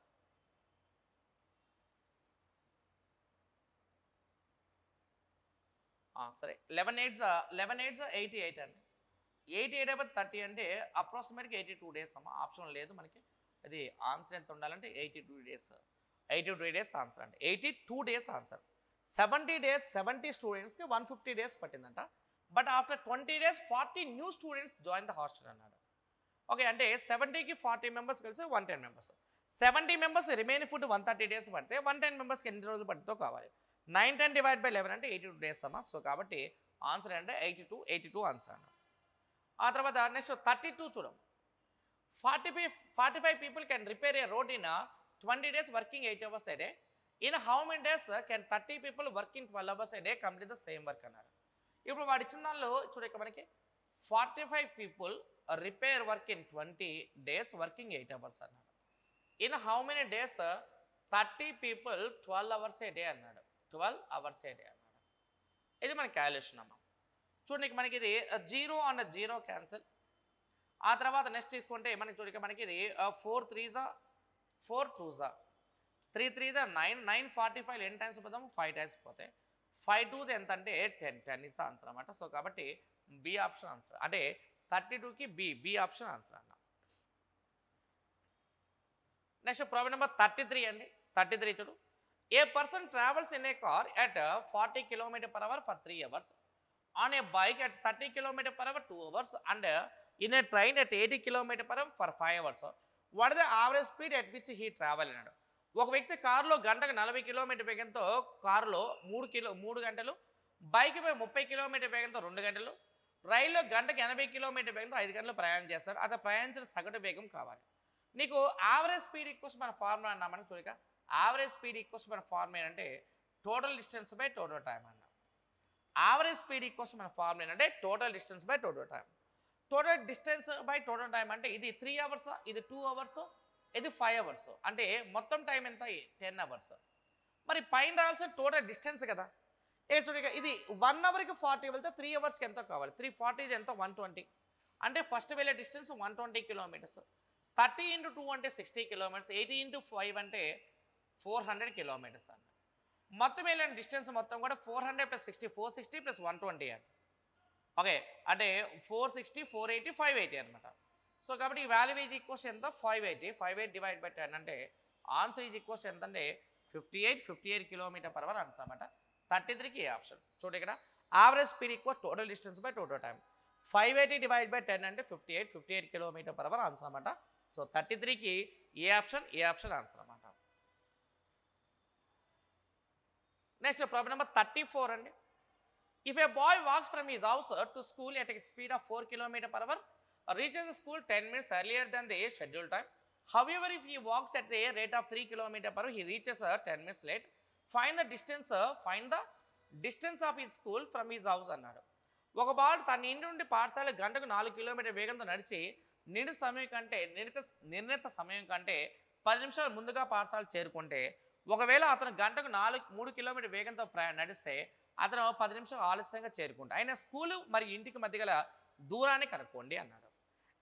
సరే 11 8 88 అండి. 88 అయిపోతే 30 అంటే అప్రాక్సిమేట్గా 82 డేస్ అమ్మ. ఆప్షన్ లేదు మనకి. అది ఆన్సర్ ఎంత ఉండాలంటే 82 డేస్. 82 డేస్ ఆన్సర్ అండి. 82 డేస్ ఆన్సర్. 70 డేస్ 70 స్టూడెంట్స్కి 150 డేస్ పట్టిందంట. But after 20 days 40 new students join the hostel అన్నాడు. ఓకే, అంటే 70కి 40 మెంబర్స్ కలిసి 110 members. 70 members remaining food 130 days పడితే 110 మెంబర్స్కి ఎన్ని రోజులు పడుతుందో కావాలి. 9 10 డివైడ్ బై 11 అంటే 82 డేస్ అమ్మా. సో కాబట్టి ఆన్సర్ అంటే 82 ఆన్సర్ అన్న. ఆ తర్వాత నెక్స్ట్ 32 చూడం. 45 people can repair a road in 20 days working 8 hours a day. In how many days can 30 people working 12 hours a day complete the same work అన్నారు. ఇప్పుడు వాడు ఇచ్చిన దానిలో చూడక మనకి 45 people repair work in 20 days working 8 hours అన్నాడు. In how many days 30 people 12 hours a day అన్నాడు. 12 hours a day అన్నాడు. ఇది మన క్యాలిక్యులేషన్ అమ్మ. చూడండి మనకి ఇది 0 అండ్ 0 క్యాన్సిల్. ఆ తర్వాత నెక్స్ట్ తీసుకుంటే మనకి చూడక మనకి ఇది 4 3s 4 2s 3 3s 9 9 45 ఎన్ని టైమ్స్ పోతాము 5 టైమ్స్ పోతే 5 2 ఎంత అంటే 10 ఇస్ ఆన్సర్ అన్నమాట. సో కాబట్టి బి ఆప్షన్ ఆన్సర్ అంటే 32కి బి ఆప్షన్ ఆన్సర్ అన్న. నెక్స్ట్ ప్రాబ్లం నెంబర్ 33 అండి. 33 చూడు. A person travels in a car at 40 km/h for 3 hours, on a bike at 30 km/h 2 hours and in a train at 80 km/h for 5 hours. What is the average speed at which he travel అన్నాడు. ఒక వ్యక్తి కారులో గంటకు 40 km వేగంతో కారులో 3 గంటలు, బైక్ పై 30 km వేగంతో 2 గంటలు, రైల్లో గంటకు 80 km వేగంతో 5 గంటలు ప్రయాణం చేస్తాడు. అతను ప్రయాణించిన సగటు వేగం కావాలి. నీకు యావరేజ్ స్పీడ్ ఈక్వల్స్ మన ఫార్ములా అన్నామని చూడక. యావరేజ్ స్పీడ్ ఈక్వల్స్ మన ఫార్ములా ఏంటంటే total distance by total time అన్న. యావరేజ్ స్పీడ్ ఈక్వల్స్ మన ఫార్ములా ఏంటంటే total distance by total time. Total distance by total time అంటే ఇది 3 hours, ఇది 2 hours, ఇది 5 hours. అంటే మొత్తం టైం ఎంత 10 hours. మరి పైన రావాల్సిన టోటల్ డిస్టెన్స్ కదా. చూడక ఇది 1 hourకి 40 వెళ్తే 3 hours ఎంతో కావాలి. 340 ఎంతో 120. అంటే ఫస్ట్ వెళ్ళే డిస్టెన్స్ 120 kilometers. 30 into 2 అంటే 60 kilometers. 80 into 5 అంటే 400 kilometers అన్న. మొత్తం వెళ్ళిన డిస్టెన్స్ మొత్తం కూడా 400 + 60 460 + 120 అని. ఓకే, అంటే 460 480 580 అనమాట. సో కాబట్టి ఈ వాల్యూ ఈజ్ ఈక్వల్స్ ఎంత 580 డివైడ్ బై 10 అంటే ఆన్సర్ ఈజ్ ఈక్వల్స్ ఎంత అంటే 58 km/h ఆన్సర్ అనమాట. 33కి ఏ ఆప్షన్. చూడండి ఇక్కడ average speed equal total distance by total time. 580 divide by 10 అంటే 58 km/h ఆన్సర్ అనమాట. సో 33కి ఏ ఆప్షన్ ఆన్సర్ అనమాట. నెక్స్ట్ ప్రాబ్లం నెంబర్ 34 అండి. If a boy walks from his house to school at speed of 4 km/h reaches the school 10 minutes earlier than the scheduled time. However, if he walks at the rate of 3 km/h, he reaches 10 minutes late. Find the distance of his school from his house అన్నాడు. ఒక బాల్ తన ఇంటి నుండి పాఠశాల గంటకు 4 km వేగంతో నడిచి నిర్ణీత సమయం కంటే 10 నిమిషాలు ముందుగా పాఠశాల చేరుకుంటే, ఒకవేళ అతను గంటకు 3 km వేగంతో నడిస్తే అతను 10 నిమిషాలు ఆలస్యంగా చేరుకుంటాడు. ఆయన స్కూలు మరియు ఇంటికి మధ్య గల దూరాన్ని కనుక్కోండి అన్నాడు.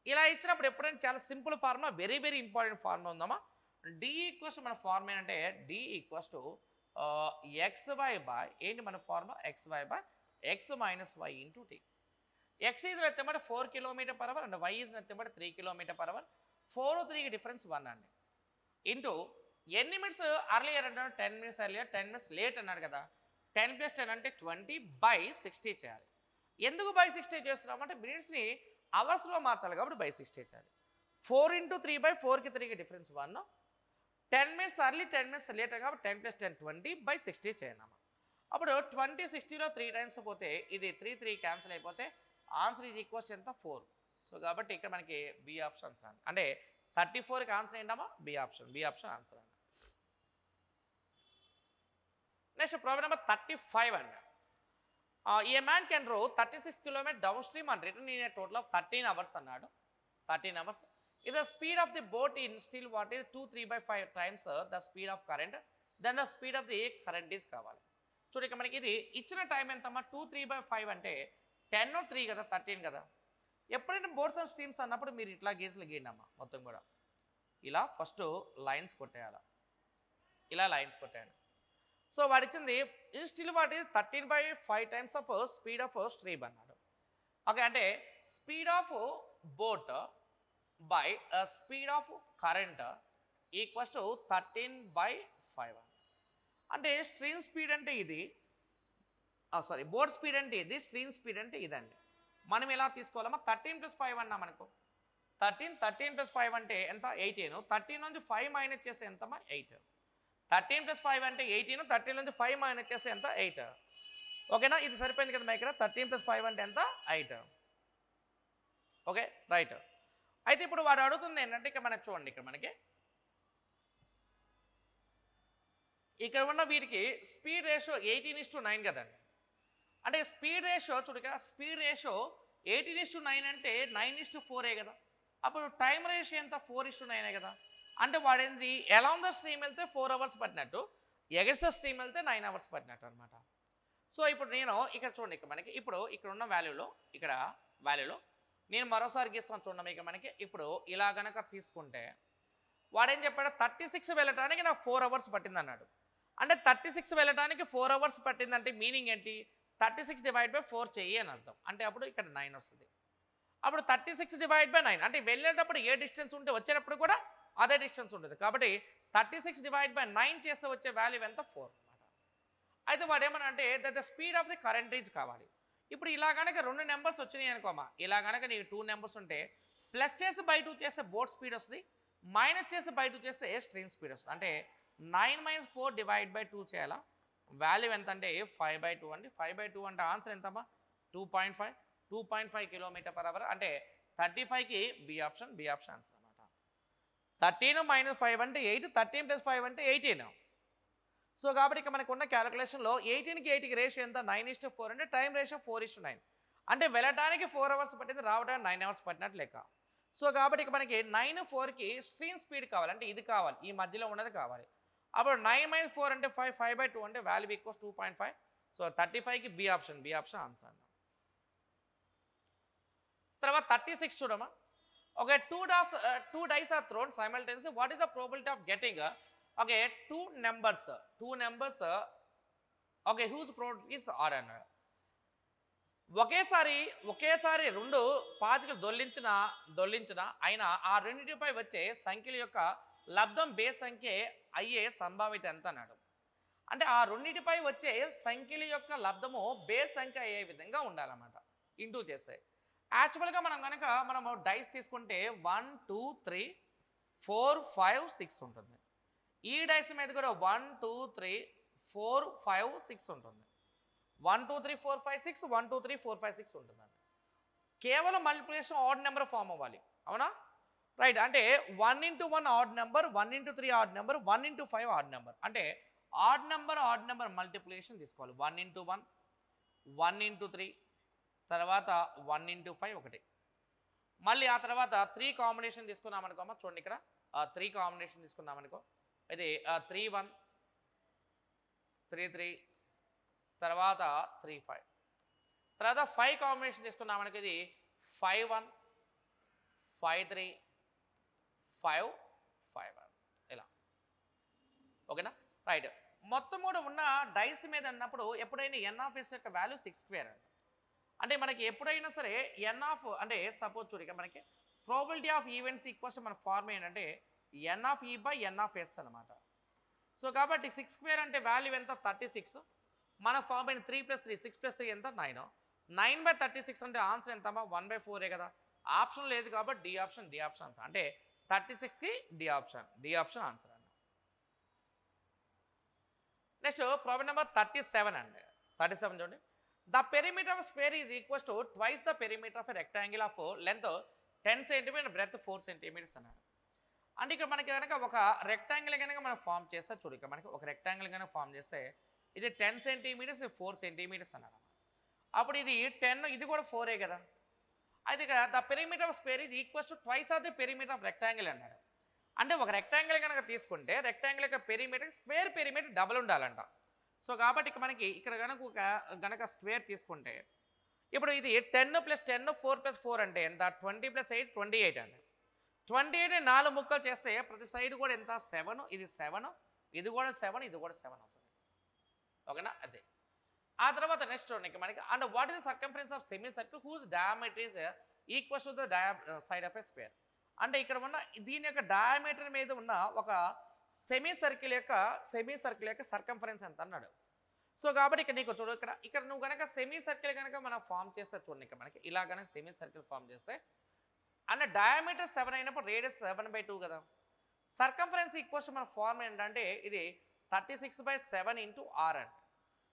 ఇలా ఇచ్చినప్పుడు ఎప్పుడైనా చాలా simple formula, very very important formula ఉందమ్మా. డి ఈక్వల్స్ మన ఫార్ములా ఏంటంటే D equals to XY by ఏంటి మన formula XY by X - Y into T. X is nothing but 4 km/h and Y is nothing but 3 km/h. 4 3కి డిఫరెన్స్ 1 అండి. ఇంటూ ఎన్ని మినిట్స్ అర్లియర్ అన్నాడు 10 minutes ఎర్లియర్ 10 minutes లేట్ అన్నాడు కదా. 10 + 10 అంటే 20 బై 60 చేయాలి. ఎందుకు బై 60 చేస్తున్నామంటే మినిట్స్ని అవర్స్లో మార్చాలి కాబట్టి బై 60 చేయాలి. 4 into 3 బై 4కి 3కి difference 1. 10 minutes early 10 minutes later కాబట్టి 10 + 10 20 బై 60 చేయనమ్మా. అప్పుడు 20 60లో 3 times పోతే ఇది 3 3 క్యాన్సిల్ అయిపోతే ఆన్సర్ ఈజ్ ఈక్వల్స్ ఎంత 4. సో కాబట్టి ఇక్కడ మనకి బి ఆప్షన్ ఆన్సర్ అంటే 34కి ఆన్సర్ ఏంటమ్మా బి ఆప్షన్ ఆన్సర్ అండి. నెక్స్ట్ ప్రాబ్లం నెంబర్ 35 అండి. ఏ మ్యాన్ కెన్ రో 36 km down stream and return in a total of 13 hours అన్నాడు. 13 hours. If the speed of the boat in still water is 2 3/5 times the speed of current, then the speed of the current is కావాలి. చూడండి మనకి ఇది ఇచ్చిన టైం ఎంతమ్మా 2 3/5 అంటే 10 3 కదా 13 కదా. ఎప్పుడైనా బోర్డ్స్ అండ్ స్ట్రీమ్స్ అన్నప్పుడు మీరు ఇట్లా గీతలు గీయండి అమ్మా మొత్తం కూడా. ఇలా ఫస్ట్ లైన్స్ కొట్టేయాలి, ఇలా లైన్స్ కొట్టేయండి. సో వాడిచ్చింది still what is 13/5 times of speed of stream అన్నాడు. ఓకే, అంటే speed of boat by speed of current equals to 13/5. అంటే స్ట్రీమ్ స్పీడ్ అంటే ఇది, సారీ బోట్ స్పీడ్ అంటే ఇది, స్ట్రీమ్ స్పీడ్ అంటే ఇదండి. మనం ఎలా తీసుకోవాలమ్మా 13 + 5 అన్నాం అనుకో. 13 + 5 అంటే ఎంత 18. 13 నుంచి 5 మైనస్ చేస్తే ఎంతమ్మా 8. 13 + 5 అంటే 18, 13 నుంచి 5 మైనస్ చేస్తే ఎంత 8. ఓకేనా, ఇది సరిపోయింది కదమ్మా. ఇక్కడ 13 + 5 అంటే ఎంత 8. Okay right. అయితే ఇప్పుడు వాడు అడుగుతుంది ఏంటంటే ఇక్కడ మనకి చూడండి, ఇక్కడ ఉన్న వీరికి స్పీడ్ రేషియో 18:9 కదండి. అంటే స్పీడ్ రేషియో చూడక, స్పీడ్ రేషియో 18:9 అంటే 9:4 కదా. అప్పుడు టైం రేషియో ఎంత 4:9 కదా. అంటే వాడేంది అలాంగ్ ద స్ట్రీమ్ వెళ్తే 4 అవర్స్ పట్టినట్టు, ఎగెన్స్ ద స్ట్రీమ్ వెళ్తే 9 అవర్స్ పట్టినట్టు అనమాట. సో ఇప్పుడు నేను ఇక్కడ చూడండి, ఇప్పుడు ఇక్కడ ఉన్న వాల్యూలో నేను మరోసారి గీస్తాను చూడండి. మనకి ఇప్పుడు ఇలా గనక తీసుకుంటే వాడేం చెప్పాడు 36 వెళ్ళటానికి నాకు 4 అవర్స్ పట్టింది అన్నాడు. అంటే 36 వెళ్ళటానికి 4 అవర్స్ పట్టిందంటే మీనింగ్ ఏంటి, 36 / 4 చెయ్యి అని అర్థం. అంటే అప్పుడు ఇక్కడ 9 వస్తుంది. అప్పుడు 36 / 9 అంటే వెళ్ళేటప్పుడు ఏ డిస్టెన్స్ ఉంటే వచ్చేటప్పుడు కూడా అదే డిస్టెన్స్ ఉంటుంది. కాబట్టి 36 / 9 చేస్తే వచ్చే వాల్యూ ఎంత 4 అనమాట. అయితే వాడు ఏమన్నా అంటే the speed of the current రీజ్ కావాలి. ఇప్పుడు ఇలా కనుక 2 నెంబర్స్ వచ్చినాయి అనుకోమా, ఇలా కనుక నీకు 2 నెంబర్స్ ఉంటే ప్లస్ చేసి బై 2 చేస్తే బోట్ స్పీడ్ వస్తుంది, మైనస్ చేసి బై 2 చేస్తే స్ట్రీమ్ స్పీడ్ వస్తుంది. అంటే 9 - 4 / 2 చేయాలా, వాల్యూ ఎంత అంటే 5/2 అండి. 5/2 అంటే ఆన్సర్ ఎంతమ్మా 2.5 km/h. అంటే 35కి బి ఆప్షన్ ఆన్సర్ అనమాట. 13 - 5 అంటే 8, 13 + 5 అంటే 18. సో కాబట్టి ఇక్కడ మనకు ఉన్న క్యాలిక్యులేషన్లో 18కి 8కి రేషియో ఎంత 9:4 అంటే టైం రేషియో 4:9. అంటే వెళ్ళటానికి 4 అవర్స్ పట్టింది, రావడానికి 9 అవర్స్ పట్టినట్టు లెక్క. సో కాబట్టి ఇక్కడ మనకి 9 4కి స్ట్రీమ్ స్పీడ్ కావాలి, అంటే ఇది కావాలి, ఈ మధ్యలో ఉన్నది కావాలి. అప్పుడు 9 - 4 అంటే 5/2 అంటే వాల్యూ ఈక్వల్స్ 2.5. సో 35కి బి ఆప్షన్ ఆన్సర్ అన్న. తర్వాత 36 చూడమ్మా. Okay, two dice are thrown simultaneously. What is the probability of getting okay two numbers okay whose probability is odd అన్నాడు. ఒకేసారి 2 పాచికలు దొల్లించిన అయినా ఆ రెండింటిపై వచ్చే సంఖ్యల యొక్క లబ్ధం బేస్ సంఖ్య అయ్యే సంభావ్యత ఎంత అన్నాడు. అంటే ఆ రెండింటిపై వచ్చే సంఖ్యల యొక్క లబ్ధము బేస్ సంఖ్య అయ్యే విధంగా ఉండాలన్నమాట. ఇంటూ చేస్తే యాక్చువల్గా మనము డైస్ తీసుకుంటే 1 2 3 4 5 6 ఉంటుంది. ఈ డైస్ మీద కూడా 1 2 3 4 5 6 ఉంటుంది. 1 2 3 4 5 6 1 2 3 4 5 6 ఉంటుందండి. కేవలం మల్టిప్లికేషన్ ఆడ్ నెంబర్ ఫామ్ అవ్వాలి, అవునా రైట్. అంటే 1 × 1 odd number, 1 × 3 odd number, 1 × 5 odd number. అంటే ఆడ్ నెంబర్ మల్టిప్లికేషన్ తీసుకోవాలి. 1 × 1 1 × 3 తర్వాత 1 × 5 ఒకటి. మళ్ళీ ఆ తర్వాత 3 కాంబినేషన్ తీసుకున్నాం అనుకో అమ్మ, చూడండి ఇక్కడ 3 కాంబినేషన్ తీసుకున్నాం అనుకో, ఇది 3 1 3 3 తర్వాత 3 5 తర్వాత 5 కాంబినేషన్ తీసుకున్నాం అనుకో, ఇది 5 1 5 3 5 5 1 ఇలా. ఓకేనా రైట్. మొత్తం కూడా ఉన్న డైస్ మీద అన్నప్పుడు ఎప్పుడైనా n(s) యొక్క వాల్యూ 6² అండి. అంటే మనకి ఎప్పుడైనా సరే అంటే సపోజ్ చూడక మనకి ప్రాబిలిటీ ఆఫ్ ఈవెంట్స్ ఈక్వల్స్ మన ఫార్మ్ ఏంటంటే n(e/n(s) అనమాట. సో కాబట్టి 6² అంటే వాల్యూ ఎంత 36. మన ఫార్మ్ అయిన 3 + 3 6 + 3 ఎంత 9. 9/36 అంటే ఆన్సర్ ఎంత 1/4 కదా. ఆప్షన్ లేదు కాబట్టి డి ఆప్షన్ ఆన్సర్. అంటే 36కి డి ఆప్షన్ ఆన్సర్ అన్న. నెక్స్ట్ ప్రాబ్లం నెంబర్ 37 అండి. 37 చూడండి. The perimeter of square is equals to twice the perimeter of rectangle of length 10 cm breadth 4 cm అన్నాడు. అంటే ఇక్కడ మనకి కనుక ఒక రెక్టాంగిల్ కనుక మనం ఫామ్ చేస్తే చూడు, ఇక్కడ మనకి ఒక రెక్టాంగిల్ కనుక ఫామ్ చేస్తే ఇది 10 cm 4 cm అన్నాడు. అప్పుడు ఇది 10, ఇది కూడా 4 కదా. అయితే ఇక్కడ the perimeter of square is equals to twice of the perimeter of rectangle అన్నాడు. అంటే ఒక రెక్టాంగిల్ కనుక తీసుకుంటే రెక్టాంగిల్ యొక్క పెరిమీటర్ స్క్వేర్ పెరిమీటర్ డబుల్ ఉండాలంట. సో కాబట్టి మనకి ఇక్కడ కనుక స్క్వేర్ తీసుకుంటే ఇప్పుడు ఇది 10 + 10 4 + 4 అంటే ఎంత 20 + 8 28 అండి. 28ని 4 ముక్కలు చేస్తే ప్రతి సైడ్ కూడా ఎంత 7, ఇది 7, ఇది కూడా 7, ఇది కూడా 7 అవుతుంది. ఓకేనా? అదే. ఆ తర్వాత నెక్స్ట్ చూడండి మనకి and what is the circumference of semi circle whose diameter is equals to the side of a square. అంటే ఇక్కడ ఉన్న దీని యొక్క డయామీటర్ మీద ఉన్న ఒక సెమీ సర్కిల్ యొక్క సర్కంఫరెన్స్ ఎంత అన్నాడు. సో కాబట్టి ఇక్కడ నీకు చూడు ఇక్కడ నువ్వు కనుక సెమీ సర్కిల్ కనుక మనం ఫామ్ చేస్తే చూడండి ఇక్కడ మనకి ఇలా కనుక సెమీ సర్కిల్ ఫామ్ చేస్తే అన్న డయామీటర్ 7 అయినప్పుడు రేడియస్ 7/2 కదా. సర్కంఫరెన్స్ ఈక్వల్స్ మన ఫార్మ్ ఏంటంటే ఇది 36/7 ఇంటూ ఆర్ అండి.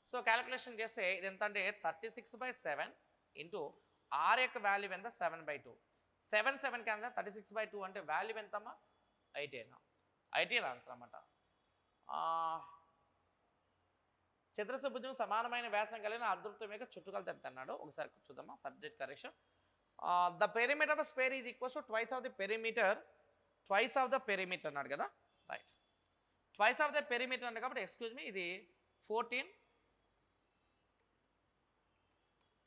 సో క్యాలిక్యులేషన్ చేస్తే ఇది ఎంత అంటే 36/7 ఇంటూ ఆర్ యొక్క వాల్యూ ఎంత 7/2. 7 క్యాన్సర్ 36/2 అంటే వాల్యూ ఎంతమ్మా 18 ఆన్సర్ అన్నమాట. చతురస్రభుజం సమానమైన వ్యాసం కలిగిన అర్ధవృత్తం యొక్క చుట్టుకొలత ఎంత అన్నాడు. ఒకసారి చూద్దామా. Subject correction. The perimeter of square is equals to twice of the perimeter అన్నాడు కదా. Right. Twice of the perimeter అంటే కాబట్టి ఎక్స్క్యూజ్ మీ ఇది 14,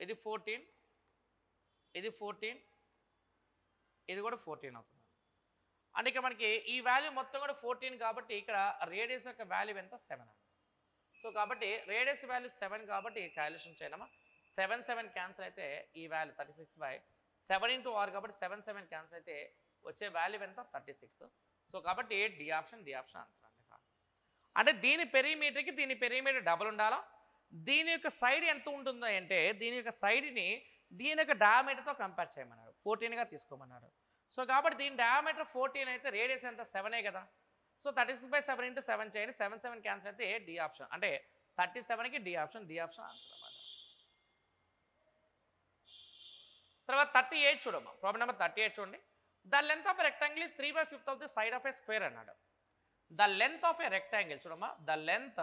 ఇది 14, ఇది 14, ఇది కూడా 14 అవుతుంది. అంటే ఇక్కడ మనకి ఈ వాల్యూ మొత్తం కూడా 14 కాబట్టి ఇక్కడ రేడియస్ యొక్క వాల్యూ ఎంత 7 అండి. సో కాబట్టి రేడియస్ వాల్యూ 7 కాబట్టి క్యాలిక్యులేషన్ చేయడమా. 7 క్యాన్సిల్ అయితే ఈ వాల్యూ 36/7 ఇంటూ ఆర్ కాబట్టి 7 క్యాన్సిల్ అయితే వచ్చే వాల్యూ ఎంత 36. సో కాబట్టి డి ఆప్షన్ ఆన్సర్ అండి. అంటే దీని పెరిమీటర్ డబుల్ ఉండాలా. దీని యొక్క సైడ్ ఎంత ఉంటుందో అంటే దీని యొక్క సైడ్ని దీని యొక్క డయామీటర్తో కంపేర్ చేయమన్నాడు. 14గా తీసుకోమన్నాడు. సో కాబట్టి దీని డయామీటర్ 14 అయితే రేడియస్ ఎంత 7 కదా. సో 36/7 ఇంటూ 7 చేయండి. 7 క్యాన్సిల్ అయితే డి ఆప్షన్ అంటే 37కి డి ఆప్షన్ ఆన్సర్ అన్నమాట. తర్వాత 38 చూడమ్మా. ప్రాబ్లం నెంబర్ 38 చూడండి. The length of rectangle 3/5 of the side of a square అన్నాడు. The length of a rectangle చూడమ్మా. ద లెంత్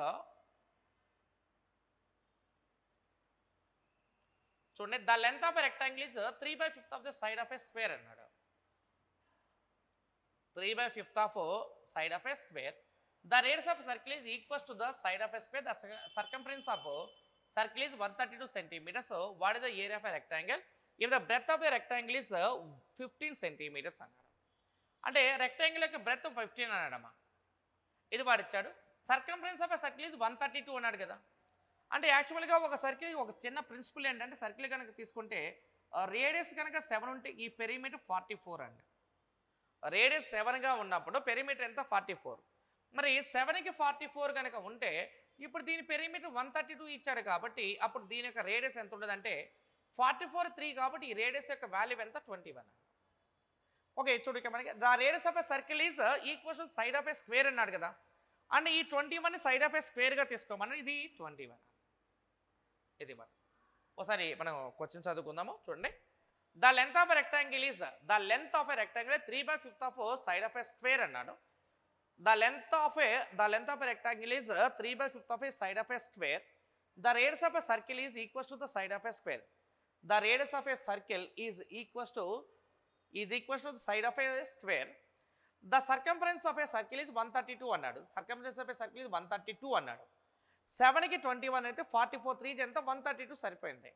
చూడండి. The length of a rectangle is 3/5 of the side of a square అన్నాడు. 3/5 of side of a square. The radius of circle is equals to the side of a square. The circumference of circle is 132 centimetres. What is the area of a rectangle if the breadth of a rectangle is 15 centimetres అన్నాడు. అంటే రెక్టాంగిల్ యొక్క బ్రెత్ 15 అన్నాడమ్మా. ఇది వాడిచ్చాడు. Circumference of a circle is 132 అన్నాడు కదా. అంటే యాక్చువల్గా ఒక సర్కిల్ ఒక చిన్న ప్రిన్సిపల్ ఏంటంటే సర్కిల్ కనుక తీసుకుంటే రేడియస్ కనుక 7 ఉంటే ఈ పెరిమీటర్ 44 అండి. రేడియస్ 7గా ఉన్నప్పుడు పెరిమీటర్ ఎంత 44. మరి 7కి 44 కనుక ఉంటే ఇప్పుడు దీని పెరిమీటర్ 132 ఇచ్చాడు కాబట్టి అప్పుడు దీని యొక్క రేడియస్ ఎంత ఉండదంటే 44 3 కాబట్టి ఈ రేడియస్ యొక్క వాల్యూ ఎంత 21. ఓకే చూడు ఇక మనకి the radius of a circle is equals to side of a square అన్నాడు కదా. అంటే ఈ 21 సైడ్ ఆఫ్ ఎ స్క్వేర్గా తీసుకోమన్నాడు. ఇది 21. ఇది మనం ఒకసారి మనం క్వశ్చన్ చదువుకుందాము. చూడండి. The length of a rectangle is 3/5 of side of a square అన్నాడు. The length of a rectangle is 3/5 of a side of a square. The radius of a circle is equals to the side of a square. The radius of a circle is equals to the side of a square. The circumference of a circle is 132 అన్నాడు. Circumference of a circle is 132 అన్నాడు. 7కి 21 అయితే 44 3 ఎంత 132 సరిపోయింది.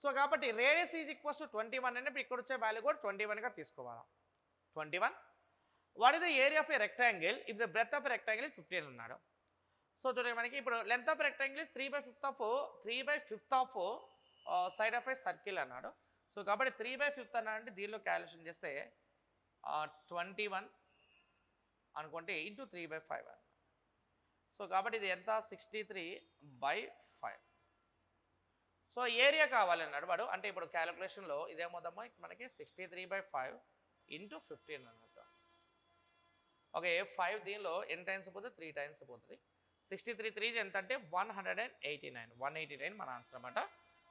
సో కాబట్టి రేడియస్ ఈజ్ ఈక్వల్స్ టు 21 అంటే ఇక్కడ వచ్చే వాల్యూ కూడా 21గా తీసుకోవాలి. 21. What is the area of a rectangle if the breadth of a rectangle 15 అన్నాడు. సో చూడండి మనకి ఇప్పుడు length of rectangle 3/5 of side of a circle అన్నాడు. సో కాబట్టి 3/5 అన్నాడు అంటే దీనిలో క్యాలిక్యులేషన్ చేస్తే 21 అనుకుంటే ఇంటూ 3/5 అన్న. సో కాబట్టి ఇది ఎంత 63/5. సో ఏరియా కావాలన్నాడు వాడు. అంటే ఇప్పుడు క్యాలిక్యులేషన్లో ఇదేమవుదమ్మా మనకి 63/5 ఇంటూ 15 అన్నట్టు. ఓకే 5 దీనిలో ఎన్ని టైమ్స్ పోతుంది 3 టైమ్స్ పోతుంది. 63 3 ఎంత అంటే 189 మన ఆన్సర్ అన్నమాట.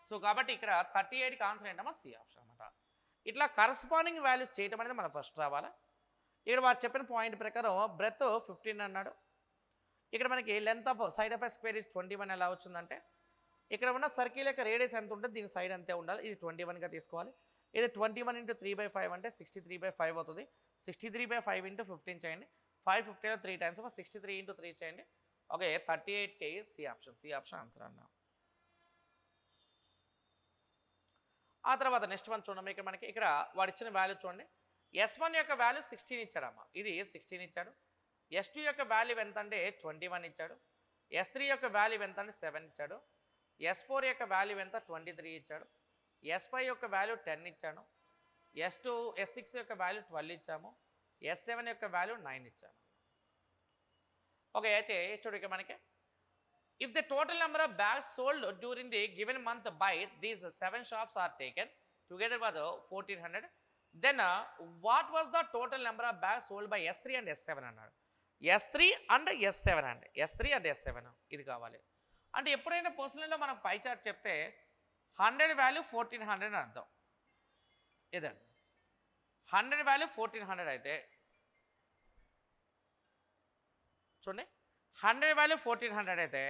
సో కాబట్టి ఇక్కడ 38కి ఆన్సర్ ఏంటమ్మా సి ఆప్షన్ అన్నమాట. ఇట్లా కరస్పాండింగ్ వాల్యూస్ చేయటం అనేది మనం ఫస్ట్ రావాలి. ఇక్కడ వారు చెప్పిన పాయింట్ ప్రకారం బ్రెత్ 15 అన్నాడు. ఇక్కడ మనకి length of side of a square is 21 ఎలా వచ్చిందంటే ఇక్కడ ఉన్న సర్కిల్ యొక్క రేడియస్ ఎంత ఉంటుంది దీని సైడ్ అంతే ఉండాలి. ఇది 21గా తీసుకోవాలి. ఇది 21 ఇంటూ 3/5 అంటే 63/5 అవుతుంది. 63/5 ఇంటూ 15 చేయండి. 5 15లో 3 టైమ్స్ 63 ఇంటూ 3 చేయండి. ఓకే 38కి సి ఆప్షన్ ఆన్సర్ అన్నా. ఆ తర్వాత నెక్స్ట్ వన్ చూడండి, ఇక్కడ మనకి ఇక్కడ వాడు ఇచ్చిన వాల్యూ చూడండి. S1 యొక్క వాల్యూ 16 ఇచ్చాడమ్మా, ఇది 16 ఇచ్చాడు. S2 యొక్క వాల్యూ ఎంత అంటే 21 ఇచ్చాడు. S3 యొక్క వాల్యూ ఎంత అంటే 7 ఇచ్చాడు. S4 యొక్క వాల్యూ ఎంత 23 ఇచ్చాడు. S5 యొక్క వాల్యూ 10 ఇచ్చాను. S6 యొక్క వాల్యూ 12 ఇచ్చాము. S7 యొక్క వాల్యూ 9 ఇచ్చాము. ఓకే, అయితే చూడు ఇక్కడ మనకి if the total number of bags sold during the given month by these 7 shops are taken together was 1400, then what was the total number of bags sold by S3 and S7 అన్నాడు. S3 and S7 అండి, S3 and S7 ఇది కావాలి. అంటే ఎప్పుడైనా పర్సనల్లో మనం పై చార్ట్ చెప్తే 100 వాల్యూ 1400 అని అర్థం. ఇదండి 100 వాల్యూ 1400 అయితే చూడండి, 100 వాల్యూ 1400 అయితే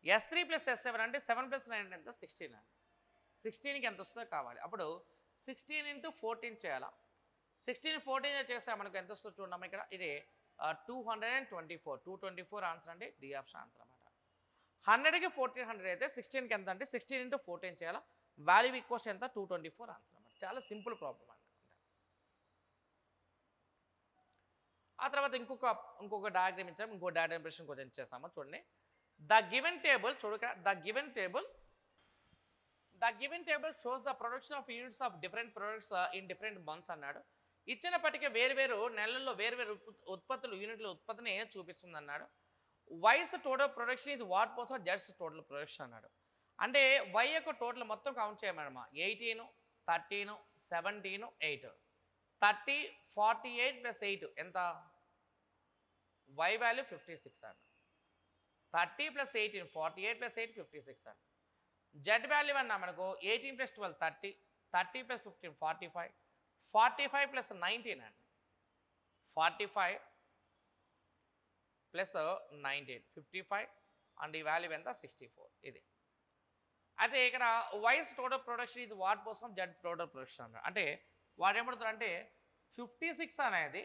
S3 ప్లస్ S7 అంటే 7 ప్లస్ 9 ఎంత 16 అండి. 16కి ఎంత వస్తుందో కావాలి. అప్పుడు 16 ఇంటూ 14 చేయాలా. 16 14 చేస్తే మనకు ఎంత వస్తుందో చూడమ్మా, ఇక్కడ ఇది 224, 224 ఆన్సర్ అండి, డి ఆప్షన్ ఆన్సర్ అనమాట. 100కి 1400 అయితే 16కి ఎంత అంటే 16 ఇంటూ 14 చేయాలా, వాల్యూ ఈక్వల్స్ ఎంత 224 ఆన్సర్ అనమాట. చాలా సింపుల్ ప్రాబ్లం అండి. ఆ తర్వాత ఇంకొక డయాగ్రామ్ ఇచ్చాము, ఇంకో డయాగ్రామ్ ఇంప్రెషన్ కొంచెం చేస్తాము చూడండి. The given table the given table shows the production of units of different products in different months అన్నాడు. ఇచ్చిన పట్టిక వేరువేరు నెలల్లో వేరువేరు యూనిట్ల ఉత్పత్తిని చూపిస్తుంది అన్నాడు. వైస్ టోటల్ ప్రొడక్షన్ ఇది వాట్ కోసం జడ్స్ టోటల్ ప్రొడక్షన్ అన్నాడు. అంటే వై యొక్క టోటల్ మొత్తం కౌంట్ చేయమన్నమా, 18, 13, 17, 8, 30, 48 ప్లస్ 8 ఎంత, వై వాల్యూ 56 అండి. 30 ప్లస్ 18 48 ప్లస్ 8 56 అండి. జెడ్ వాల్యూ అన్నా మనకు 18 ప్లస్ 12 30, 30 ప్లస్ 15 45, 45 ప్లస్ 19 అండి, 45 ప్లస్ 19 55 అండ్ ఈ వాల్యూ ఎంత 64. ఇది అయితే ఇక్కడ వైస్ టోటల్ ప్రొడక్షన్ ఇది వాట్ కోసం జెడ్ టోటల్ ప్రొడక్షన్ అన్నాడు. అంటే వాడు ఏమడుతాడు అంటే 56 అనేది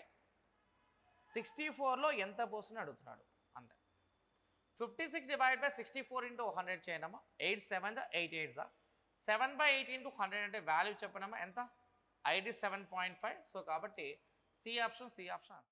64లో ఎంత పోస్తుందని అడుగుతున్నాడు అంతే. 56 డివైడ్ బై 64 ఇంటూ 100 చేయనమ్మా, 8 7 8 8 7/8 ఇంటూ 100 అంటే వాల్యూ చెప్పనమ్మా ఎంత 87.5. సో కాబట్టి సి ఆప్షన్